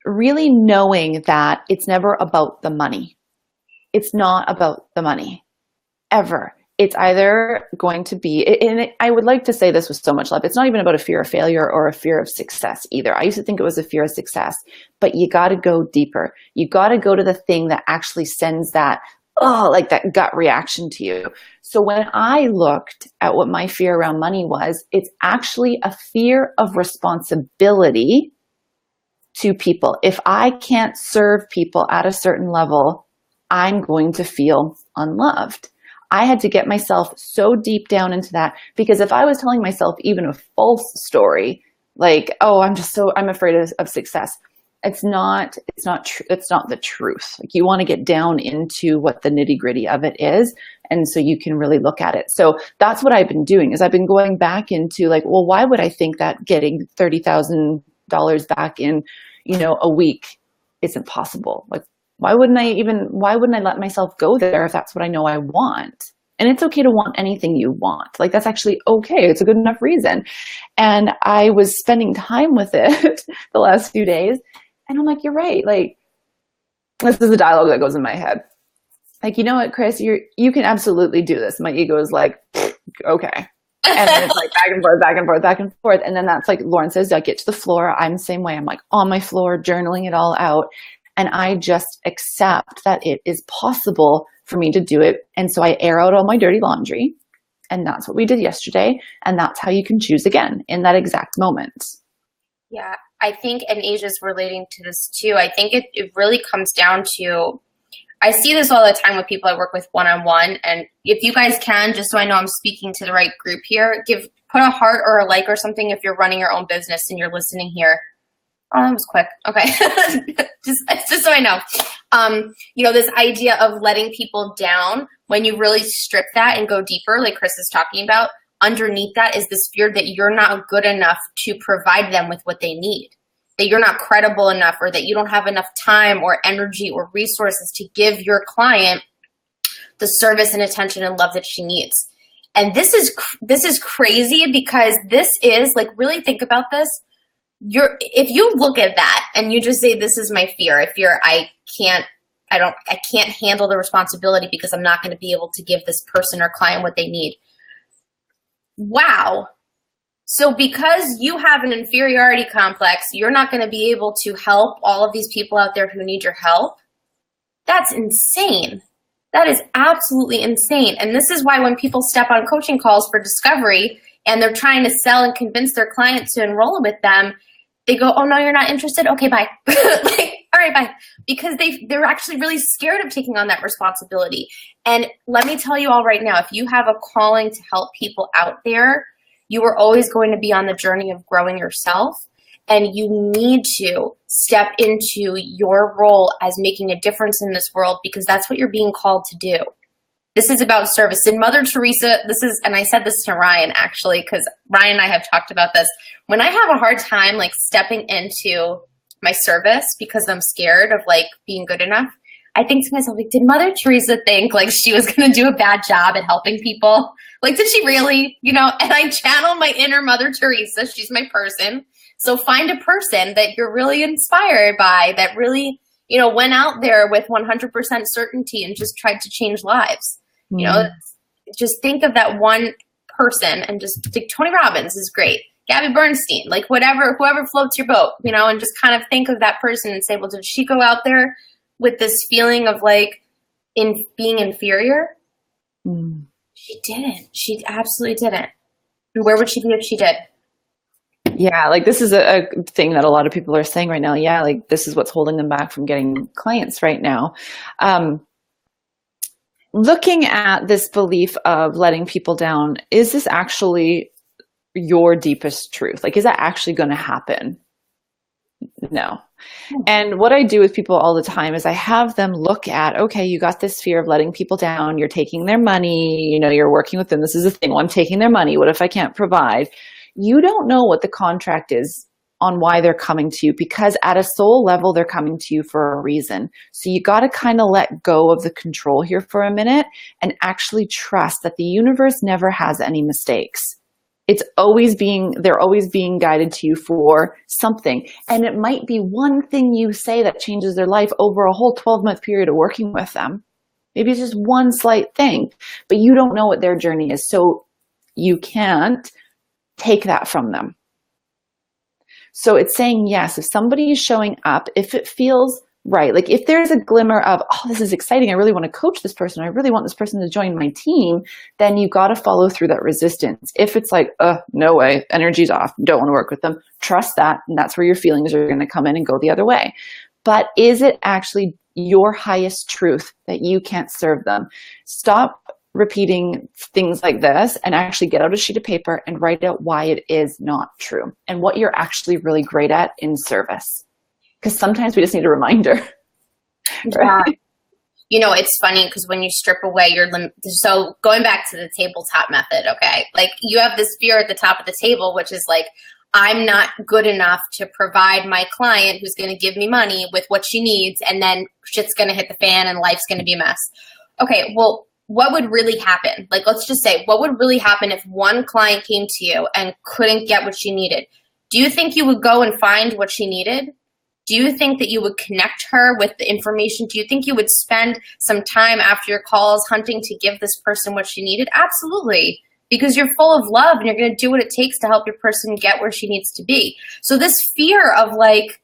knowing that it's never about the money. It's not about the money, ever. It's either going to be, and I would like to say this with so much love, it's not even about a fear of failure or a fear of success either. I used to think it was a fear of success, but you got to go deeper. You got to go to the thing that actually sends that, like that gut reaction to you. So when I looked at what my fear around money was, it's actually a fear of responsibility to people. If I can't serve people at a certain level, I'm going to feel unloved. I had to get myself so deep down into that, because if I was telling myself even a false story, like, oh, I'm afraid of success. It's not the truth. Like, you want to get down into what the nitty gritty of it is. And so you can really look at it. So that's what I've been doing, is I've been going back into like, well, why would I think that getting $30,000 back in, a week isn't possible? Like, why wouldn't I let myself go there if that's what I know I want? And it's okay to want anything you want. Like, that's actually okay. It's a good enough reason. And I was spending time with it the last few days. And I'm like, you're right. Like, this is the dialogue that goes in my head. Like, you know what, Chris, you can absolutely do this. My ego is like, okay. And then it's like back and forth, back and forth, back and forth. And then that's like Lauren says, I get to the floor. I'm the same way. I'm like on my floor, journaling it all out. And I just accept that it is possible for me to do it. And so I air out all my dirty laundry. And that's what we did yesterday. And that's how you can choose again in that exact moment. Yeah, I think, and Asia's relating to this too, I think it really comes down to, I see this all the time with people I work with one-on-one. And if you guys can, just so I know I'm speaking to the right group here, put a heart or a like or something if you're running your own business and you're listening here. Oh, that was quick. Okay. just so I know. This idea of letting people down, when you really strip that and go deeper, like Chris is talking about, underneath that is this fear that you're not good enough to provide them with what they need, that you're not credible enough, or that you don't have enough time or energy or resources to give your client the service and attention and love that she needs. And this is crazy, because this is like, really think about this. If you look at that and you just say, this is my fear, I can't handle the responsibility because I'm not going to be able to give this person or client what they need. Wow. So because you have an inferiority complex, you're not going to be able to help all of these people out there who need your help. That's insane. That is absolutely insane. And this is why when people step on coaching calls for discovery and they're trying to sell and convince their client to enroll with them, they go, oh, no, you're not interested? Okay, bye. Like, all right, bye. Because they're actually really scared of taking on that responsibility. And let me tell you all right now, if you have a calling to help people out there, you are always going to be on the journey of growing yourself. And you need to step into your role as making a difference in this world, because that's what you're being called to do. This is about service. And Mother Teresa, and I said this to Ryan actually, because Ryan and I have talked about this. When I have a hard time like stepping into my service because I'm scared of like being good enough, I think to myself, like, did Mother Teresa think like she was going to do a bad job at helping people? Like, did she really? And I channel my inner Mother Teresa. She's my person. So find a person that you're really inspired by, that really, went out there with 100% certainty and just tried to change lives. Just think of that one person, and just think Tony Robbins is great. Gabby Bernstein, like whoever floats your boat, and just kind of think of that person and say, well, did she go out there with this feeling of like being inferior? She didn't. She absolutely didn't. And where would she be if she did? Yeah, like this is a thing that a lot of people are saying right now. Yeah, like this is what's holding them back from getting clients right now. Looking at this belief of letting people down, is this actually your deepest truth? Like, is that actually going to happen? No. And what I do with people all the time is I have them look at, okay, you got this fear of letting people down. You're taking their money, you're working with them. This is the thing. Well, I'm taking their money. What if I can't provide? You don't know what the contract is on why they're coming to you, because at a soul level, they're coming to you for a reason. So you got to kind of let go of the control here for a minute and actually trust that the universe never has any mistakes. They're always being guided to you for something. And it might be one thing you say that changes their life over a whole 12-month period of working with them. Maybe it's just one slight thing, but you don't know what their journey is. So you can't take that from them. So it's saying, yes, if somebody is showing up, if it feels right, like if there's a glimmer of, oh, this is exciting, I really want to coach this person, I really want this person to join my team, then you got to follow through that resistance. If it's like, no way, energy's off, don't want to work with them, trust that, and that's where your feelings are going to come in and go the other way. But is it actually your highest truth that you can't serve them? Stop repeating things like this and actually get out a sheet of paper and write out why it is not true and what you're actually really great at in service. Because sometimes we just need a reminder. Right? Yeah. It's funny because when you strip away your so going back to the tabletop method, okay, like you have this fear at the top of the table, which is like, I'm not good enough to provide my client who's going to give me money with what she needs, and then shit's going to hit the fan and life's going to be a mess. Okay, well, what would really happen? Like, let's just say, what would really happen if one client came to you and couldn't get what she needed? Do you think you would go and find what she needed? Do you think that you would connect her with the information? Do you think you would spend some time after your calls hunting to give this person what she needed? Absolutely. Because you're full of love and you're going to do what it takes to help your person get where she needs to be. So this fear of like,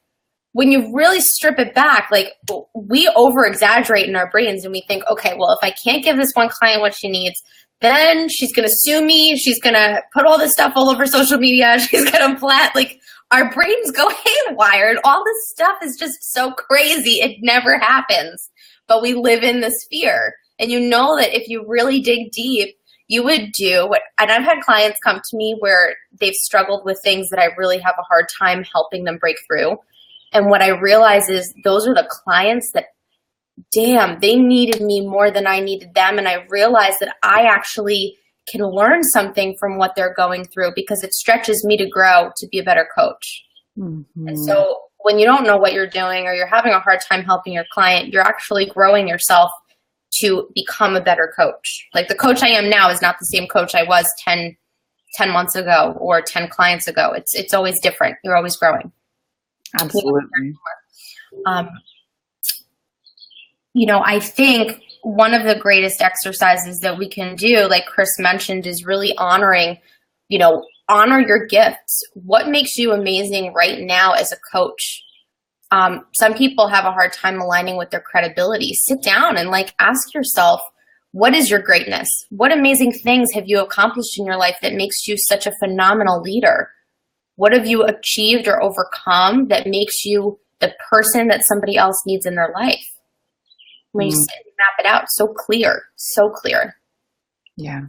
when you really strip it back, like we over exaggerate in our brains and we think, okay, well, if I can't give this one client what she needs, then she's going to sue me. She's going to put all this stuff all over social media. She's going to plant, like our brains go haywire. And all this stuff is just so crazy. It never happens, but we live in this fear. And you know that if you really dig deep, you would do what, and I've had clients come to me where they've struggled with things that I really have a hard time helping them break through. And what I realize is those are the clients that, damn, they needed me more than I needed them. And I realized that I actually can learn something from what they're going through because it stretches me to grow to be a better coach. Mm-hmm. And so when you don't know what you're doing or you're having a hard time helping your client, you're actually growing yourself to become a better coach. Like the coach I am now is not the same coach I was 10 months ago or 10 clients ago. It's always different. You're always growing. Absolutely. I think one of the greatest exercises that we can do, like Chris mentioned, is really honoring, honor your gifts. What makes you amazing right now as a coach? Some people have a hard time aligning with their credibility. Sit down and ask yourself, what is your greatness? What amazing things have you accomplished in your life that makes you such a phenomenal leader? What have you achieved or overcome that makes you the person that somebody else needs in their life? When you sit and map it out, so clear, so clear. Yeah.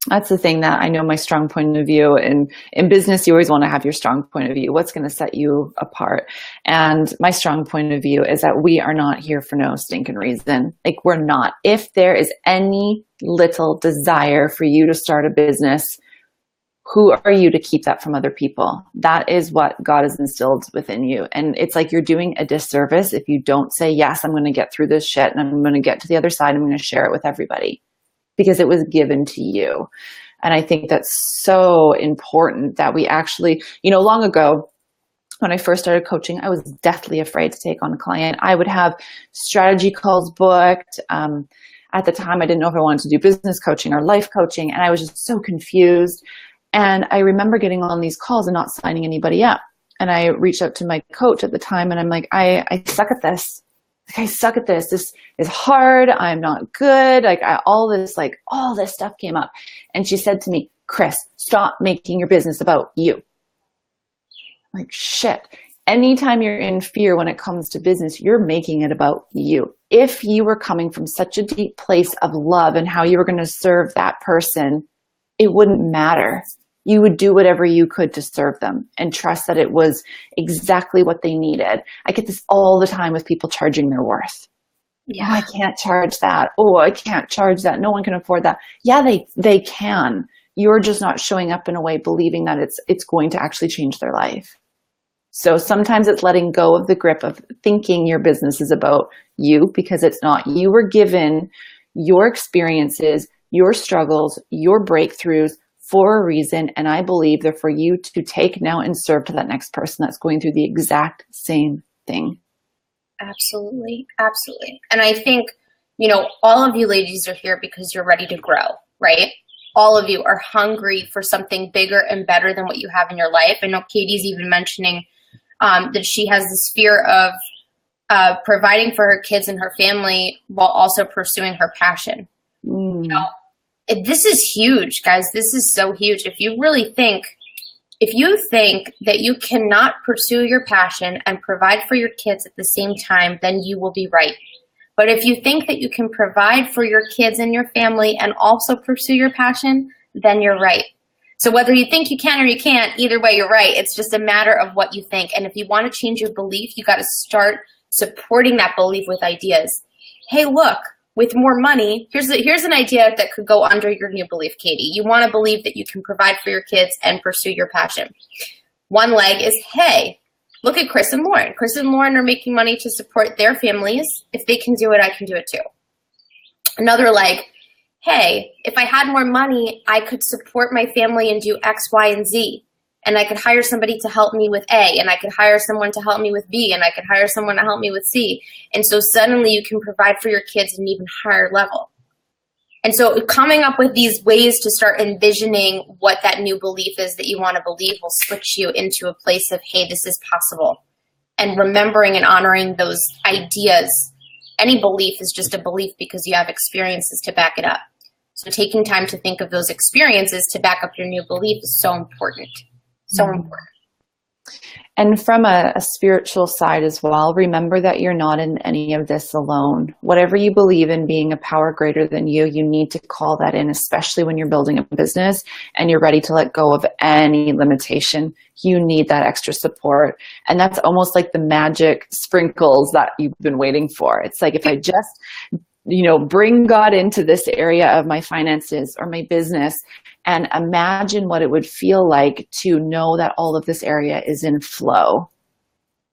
That's the thing that I know my strong point of view. In business, you always want to have your strong point of view. What's going to set you apart? And my strong point of view is that we are not here for no stinking reason. We're not. If there is any little desire for you to start a business, who are you to keep that from other people? That is what God has instilled within you. And it's like you're doing a disservice if you don't say, yes, I'm going to get through this shit and I'm going to get to the other side. I'm going to share it with everybody because it was given to you. And I think that's so important that we actually, long ago, when I first started coaching, I was deathly afraid to take on a client. I would have strategy calls booked. At the time, I didn't know if I wanted to do business coaching or life coaching. And I was just so confused. And I remember getting on these calls and not signing anybody up. And I reached out to my coach at the time and I'm like, I suck at this. I suck at this. This is hard. I'm not good. All this stuff came up. And she said to me, Chris, stop making your business about you. I'm like, shit. Anytime you're in fear when it comes to business, you're making it about you. If you were coming from such a deep place of love and how you were going to serve that person, it wouldn't matter. You would do whatever you could to serve them and trust that it was exactly what they needed. I get this all the time with people charging their worth. Yeah. Oh, I can't charge that. Oh, I can't charge that. No one can afford that. Yeah, they can. You're just not showing up in a way believing that it's going to actually change their life. So sometimes it's letting go of the grip of thinking your business is about you because it's not. You were given your experiences, your struggles, your breakthroughs for a reason. And I believe they're for you to take now and serve to that next person that's going through the exact same thing. Absolutely. Absolutely. And I think, all of you ladies are here because you're ready to grow, right? All of you are hungry for something bigger and better than what you have in your life. I know Katie's even mentioning that she has this fear of providing for her kids and her family while also pursuing her passion. This is huge, guys. This is so huge. If you think that you cannot pursue your passion and provide for your kids at the same time, then you will be right. But if you think that you can provide for your kids and your family and also pursue your passion, then you're right. So whether you think you can or you can't, either way, you're right. It's just a matter of what you think. And if you want to change your belief, you got to start supporting that belief with ideas. Hey, look. With more money, here's an idea that could go under your new belief, Katie. You want to believe that you can provide for your kids and pursue your passion. One leg is, hey, look at Chris and Lauren. Chris and Lauren are making money to support their families. If they can do it, I can do it too. Another leg, hey, if I had more money, I could support my family and do X, Y, and Z. and I could hire somebody to help me with A, and I could hire someone to help me with B, and I could hire someone to help me with C. And so suddenly you can provide for your kids at an even higher level. And so coming up with these ways to start envisioning what that new belief is that you want to believe will switch you into a place of, hey, this is possible. And remembering and honoring those ideas. Any belief is just a belief because you have experiences to back it up. So taking time to think of those experiences to back up your new belief is so important. So important. And from a spiritual side as well, remember that you're not in any of this alone. Whatever you believe in being a power greater than you, you need to call that in, especially when you're building a business and you're ready to let go of any limitation. You need that extra support. And that's almost like the magic sprinkles that you've been waiting for. It's like, if I just, bring God into this area of my finances or my business, and imagine what it would feel like to know that all of this area is in flow.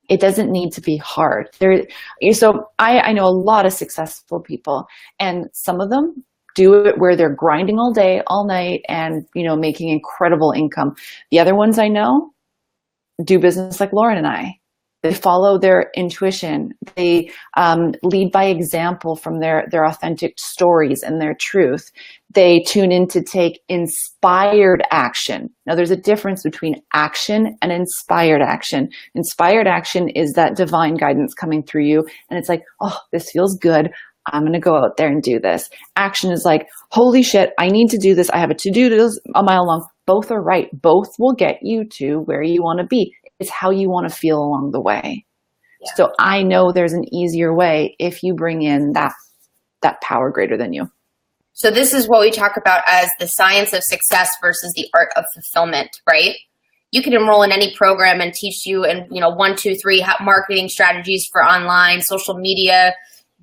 It doesn't need to be hard. So I know a lot of successful people, and some of them do it where they're grinding all day, all night, and making incredible income. The other ones I know do business like Lauren and I. They follow their intuition. They lead by example from their authentic stories and their truth. They tune in to take inspired action. Now, there's a difference between action and inspired action. Inspired action is that divine guidance coming through you, and it's like, oh, this feels good. I'm going to go out there and do this. Action is like, holy shit, I need to do this. I have a to-do list a mile long. Both are right. Both will get you to where you want to be. It's how you want to feel along the way. Yeah. So I know there's an easier way if you bring in that power greater than you. So this is what we talk about as the science of success versus the art of fulfillment, right? You could enroll in any program and teach you in 1, 2, 3 marketing strategies for online, social media,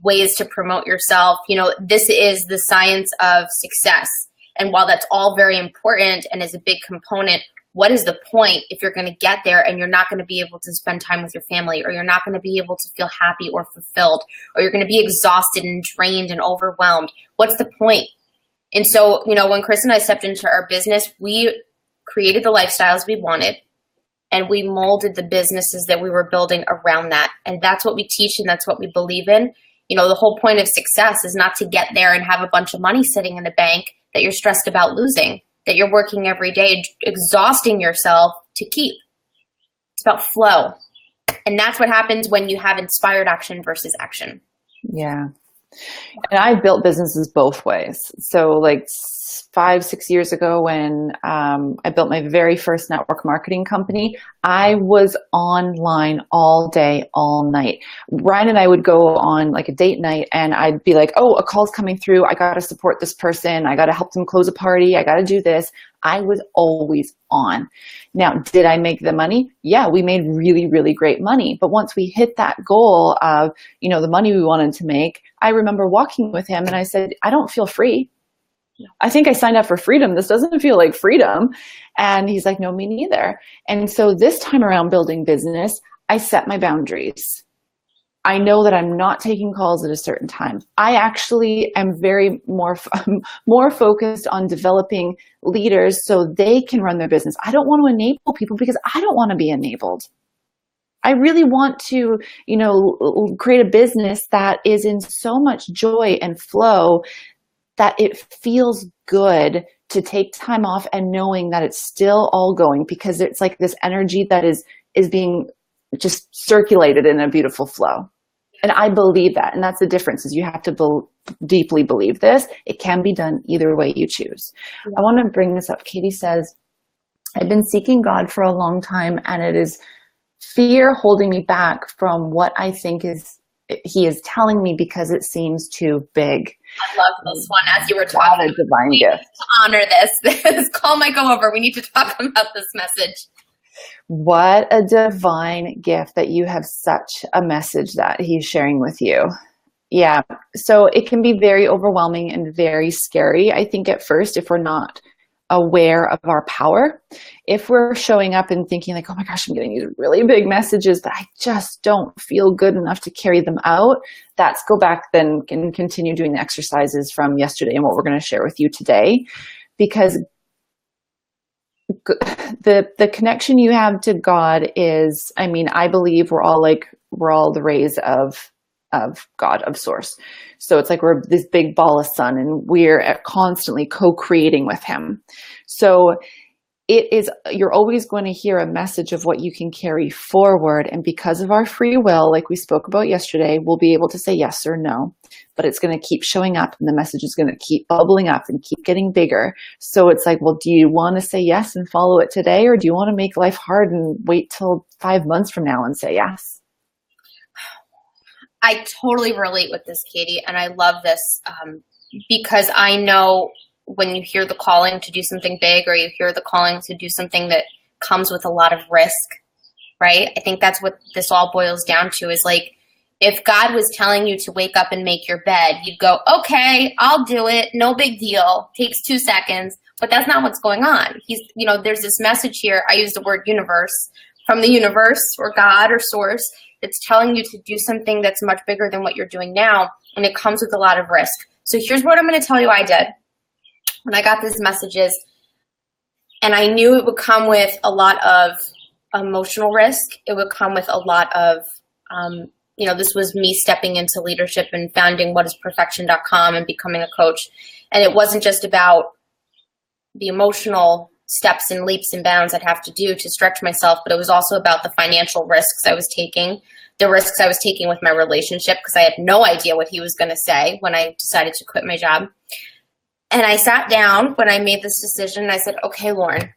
ways to promote yourself. This is the science of success. And while that's all very important and is a big component, what is the point if you're going to get there and you're not going to be able to spend time with your family, or you're not going to be able to feel happy or fulfilled, or you're going to be exhausted and drained and overwhelmed? What's the point? And so, when Chris and I stepped into our business, we created the lifestyles we wanted, and we molded the businesses that we were building around that. And that's what we teach, and that's what we believe in. The whole point of success is not to get there and have a bunch of money sitting in the bank that you're stressed about losing, that you're working every day, exhausting yourself to keep. It's about flow. And that's what happens when you have inspired action versus action. Yeah. And I've built businesses both ways. So like 5-6 years ago when I built my very first network marketing company, I was online all day, all night. Ryan and I would go on like a date night, and I'd be like, oh, a call's coming through. I got to support this person. I got to help them close a party. I got to do this. I was always on. Now, did I make the money? Yeah, we made really, really great money. But once we hit that goal of, the money we wanted to make, I remember walking with him and I said, I don't feel free. I think I signed up for freedom. This doesn't feel like freedom. And he's like, no, me neither. And so this time around building business, I set my boundaries. I know that I'm not taking calls at a certain time. I actually am very more focused on developing leaders so they can run their business. I don't want to enable people because I don't want to be enabled. I really want to, create a business that is in so much joy and flow that it feels good to take time off and knowing that it's still all going, because it's like this energy that is being just circulated in a beautiful flow. And I believe that. And that's the difference, is you have to deeply believe this. It can be done either way you choose. I want to bring this up. Katie says, I've been seeking God for a long time, and it is fear holding me back from what I think he is telling me because it seems too big. I love this one. As you were talking, a divine gift. To honor this call might go over. We need to talk about this message. What a divine gift that you have such a message that he's sharing with you. Yeah. So it can be very overwhelming and very scary, I think, at first, if we're not aware of our power. If we're showing up and thinking like, oh my gosh, I'm getting these really big messages, but I just don't feel good enough to carry them out, that's go back then and continue doing the exercises from yesterday and what we're going to share with you today. Because the connection you have to God is, I mean, I believe we're all the rays of God, of source. So it's like we're this big ball of sun and we're constantly co-creating with him. So you're always going to hear a message of what you can carry forward. And because of our free will, like we spoke about yesterday, we'll be able to say yes or no, but it's going to keep showing up and the message is going to keep bubbling up and keep getting bigger. So it's like, well, do you want to say yes and follow it today? Or do you want to make life hard and wait till 5 months from now and say yes? I totally relate with this, Katie. And I love this because I know when you hear the calling to do something big, or you hear the calling to do something that comes with a lot of risk, right? I think that's what this all boils down to, is like, if God was telling you to wake up and make your bed, you'd go, okay, I'll do it. No big deal. Takes 2 seconds. But that's not what's going on. There's this message here. I use the word universe, from the universe or God or source. It's telling you to do something that's much bigger than what you're doing now. And it comes with a lot of risk. So here's what I'm going to tell you I did when I got these messages. And I knew it would come with a lot of emotional risk. It would come with a lot of, this was me stepping into leadership and founding whatisperfection.com and becoming a coach. And it wasn't just about the emotional steps and leaps and bounds I'd have to do to stretch myself, but it was also about the financial risks I was taking, the risks I was taking with my relationship, because I had no idea what he was going to say when I decided to quit my job. And I sat down when I made this decision and I said, okay, Lauren,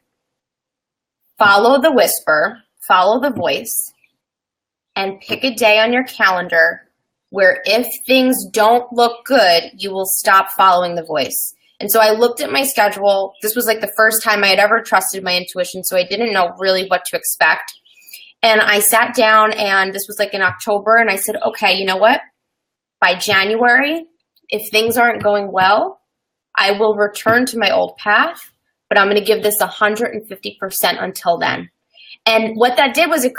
follow the whisper, follow the voice, and pick a day on your calendar where if things don't look good, you will stop following the voice. And so I looked at my schedule. This was like the first time I had ever trusted my intuition, so I didn't know really what to expect. And I sat down, and this was like in October, and I said, okay, you know what? By January, if things aren't going well, I will return to my old path, but I'm going to give this 150% until then. And what that did was it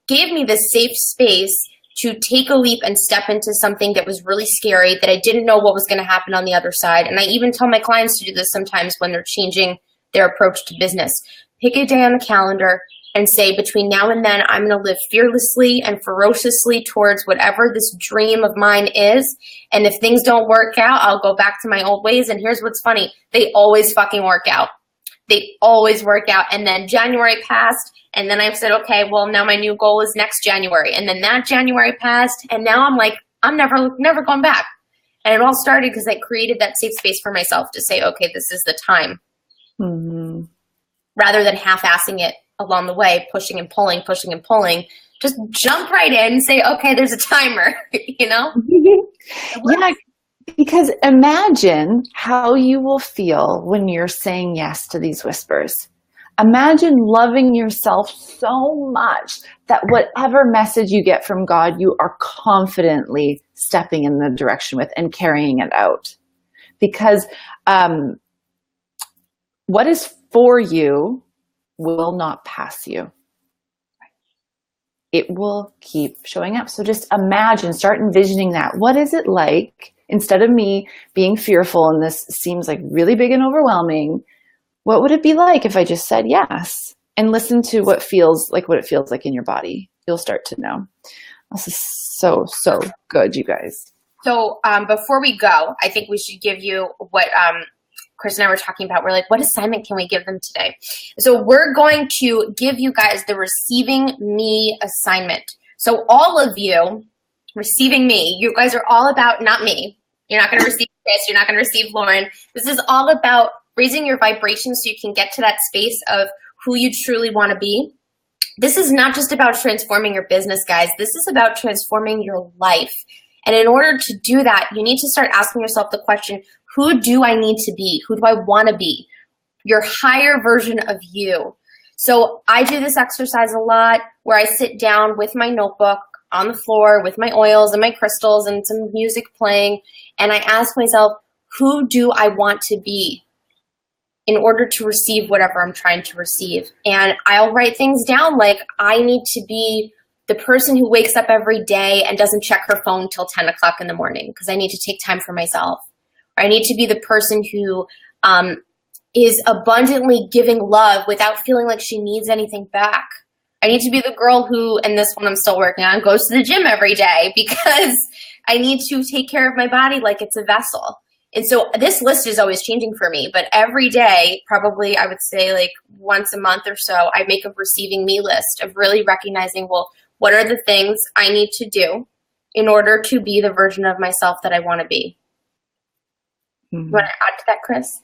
gave me this safe space to take a leap and step into something that was really scary, that I didn't know what was going to happen on the other side. And I even tell my clients to do this sometimes when they're changing their approach to business. Pick a day on the calendar and say, between now and then, I'm going to live fearlessly and ferociously towards whatever this dream of mine is. And if things don't work out, I'll go back to my old ways. And here's what's funny. They always fucking work out. They always work out. And then January passed. And then I said, okay, well, now my new goal is next January. And then that January passed. And now I'm like, I'm never going back. And it all started because I created that safe space for myself to say, okay, this is the time. Mm-hmm. Rather than half-assing it along the way, pushing and pulling, just jump right in and say, okay, there's a timer, Yeah, because imagine how you will feel when you're saying yes to these whispers. Imagine loving yourself so much that whatever message you get from God, you are confidently stepping in the direction with and carrying it out. Because what is for you will not pass you. It will keep showing up. So just imagine, start envisioning that. What is it like, instead of me being fearful and this seems like really big and overwhelming, what would it be like if I just said yes and listen to what it feels like in your body? You'll start to know. This is so good, you guys. So before we go, I think we should give you what Chris and I were talking about. We're like, what assignment can we give them today? So we're going to give you guys the Receiving Me assignment. So all of you receiving me, you guys are all about, not me. You're not going to receive Chris. You're not going to receive Lauren. This is all about raising your vibration so you can get to that space of who you truly want to be. This is not just about transforming your business, guys. This is about transforming your life. And in order to do that, you need to start asking yourself the question, who do I need to be? Who do I want to be? Your higher version of you. So I do this exercise a lot where I sit down with my notebook on the floor with my oils and my crystals and some music playing. And I ask myself, who do I want to be in order to receive whatever I'm trying to receive? And I'll write things down like, I need to be the person who wakes up every day and doesn't check her phone till 10 o'clock in the morning because I need to take time for myself. Or I need to be the person who is abundantly giving love without feeling like she needs anything back. I need to be the girl who, and this one I'm still working on, goes to the gym every day because I need to take care of my body like it's a vessel. And so this list is always changing for me, but every day, probably I would say like once a month or so, I make a receiving me list of really recognizing, well, what are the things I need to do in order to be the version of myself that I want to be? You want to add to that, Chris?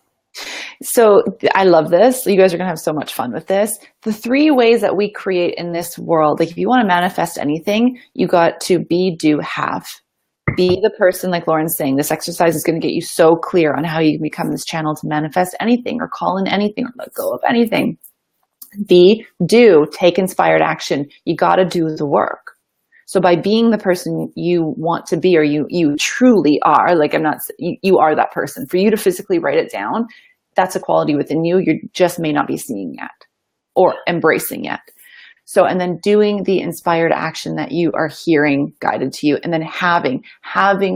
So I love this. You guys are going to have so much fun with this. The 3 ways that we create in this world, like if you want to manifest anything, you got to be, do, have. Be the person, like Lauren's saying, this exercise is going to get you so clear on how you can become this channel to manifest anything or call in anything or let go of anything. Be, do, take inspired action. You got to do the work. So by being the person you want to be, or you truly are, like you are that person. For you to physically write it down, that's a quality within you. You just may not be seeing yet or embracing yet. So, and then doing the inspired action that you are hearing guided to you, and then having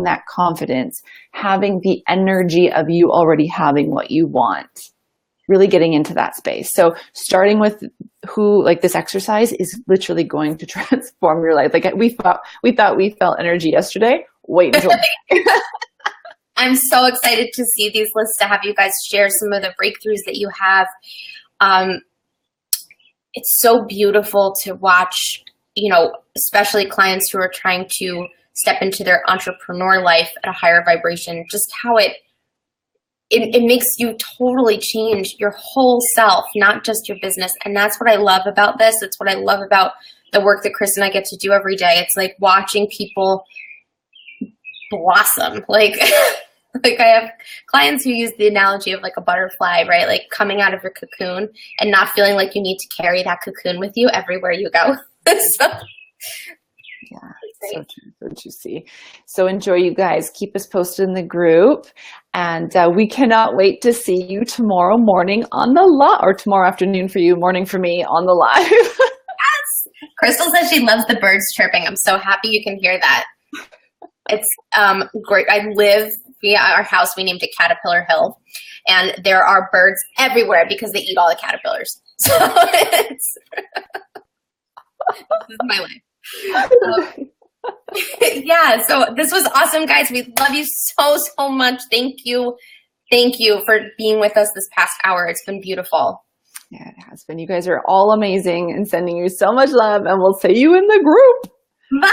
that confidence, having the energy of you already having what you want, really getting into that space. So starting with like this exercise is literally going to transform your life. Like we thought we felt energy yesterday. Wait until I'm so excited to see these lists, to have you guys share some of the breakthroughs that you have. It's so beautiful to watch, especially clients who are trying to step into their entrepreneur life at a higher vibration, just how it makes you totally change your whole self, not just your business. And that's what I love about this. It's what I love about the work that Chris and I get to do every day. It's like watching people blossom. Like I have clients who use the analogy of like a butterfly, right? Like coming out of your cocoon and not feeling like you need to carry that cocoon with you everywhere you go. So, yeah, so juicy. So enjoy, you guys. Keep us posted in the group. And we cannot wait to see you tomorrow morning on the live, or tomorrow afternoon for you, morning for me on the live. Yes. Crystal says she loves the birds chirping. I'm so happy you can hear that. It's great. Our house, we named it Caterpillar Hill, and there are birds everywhere because they eat all the caterpillars. So this is my life. Yeah, so this was awesome, guys. We love you so much. Thank you for being with us this past hour. It's been beautiful. Yeah, it has been. You guys are all amazing and sending you so much love, and we'll see you in the group. Bye.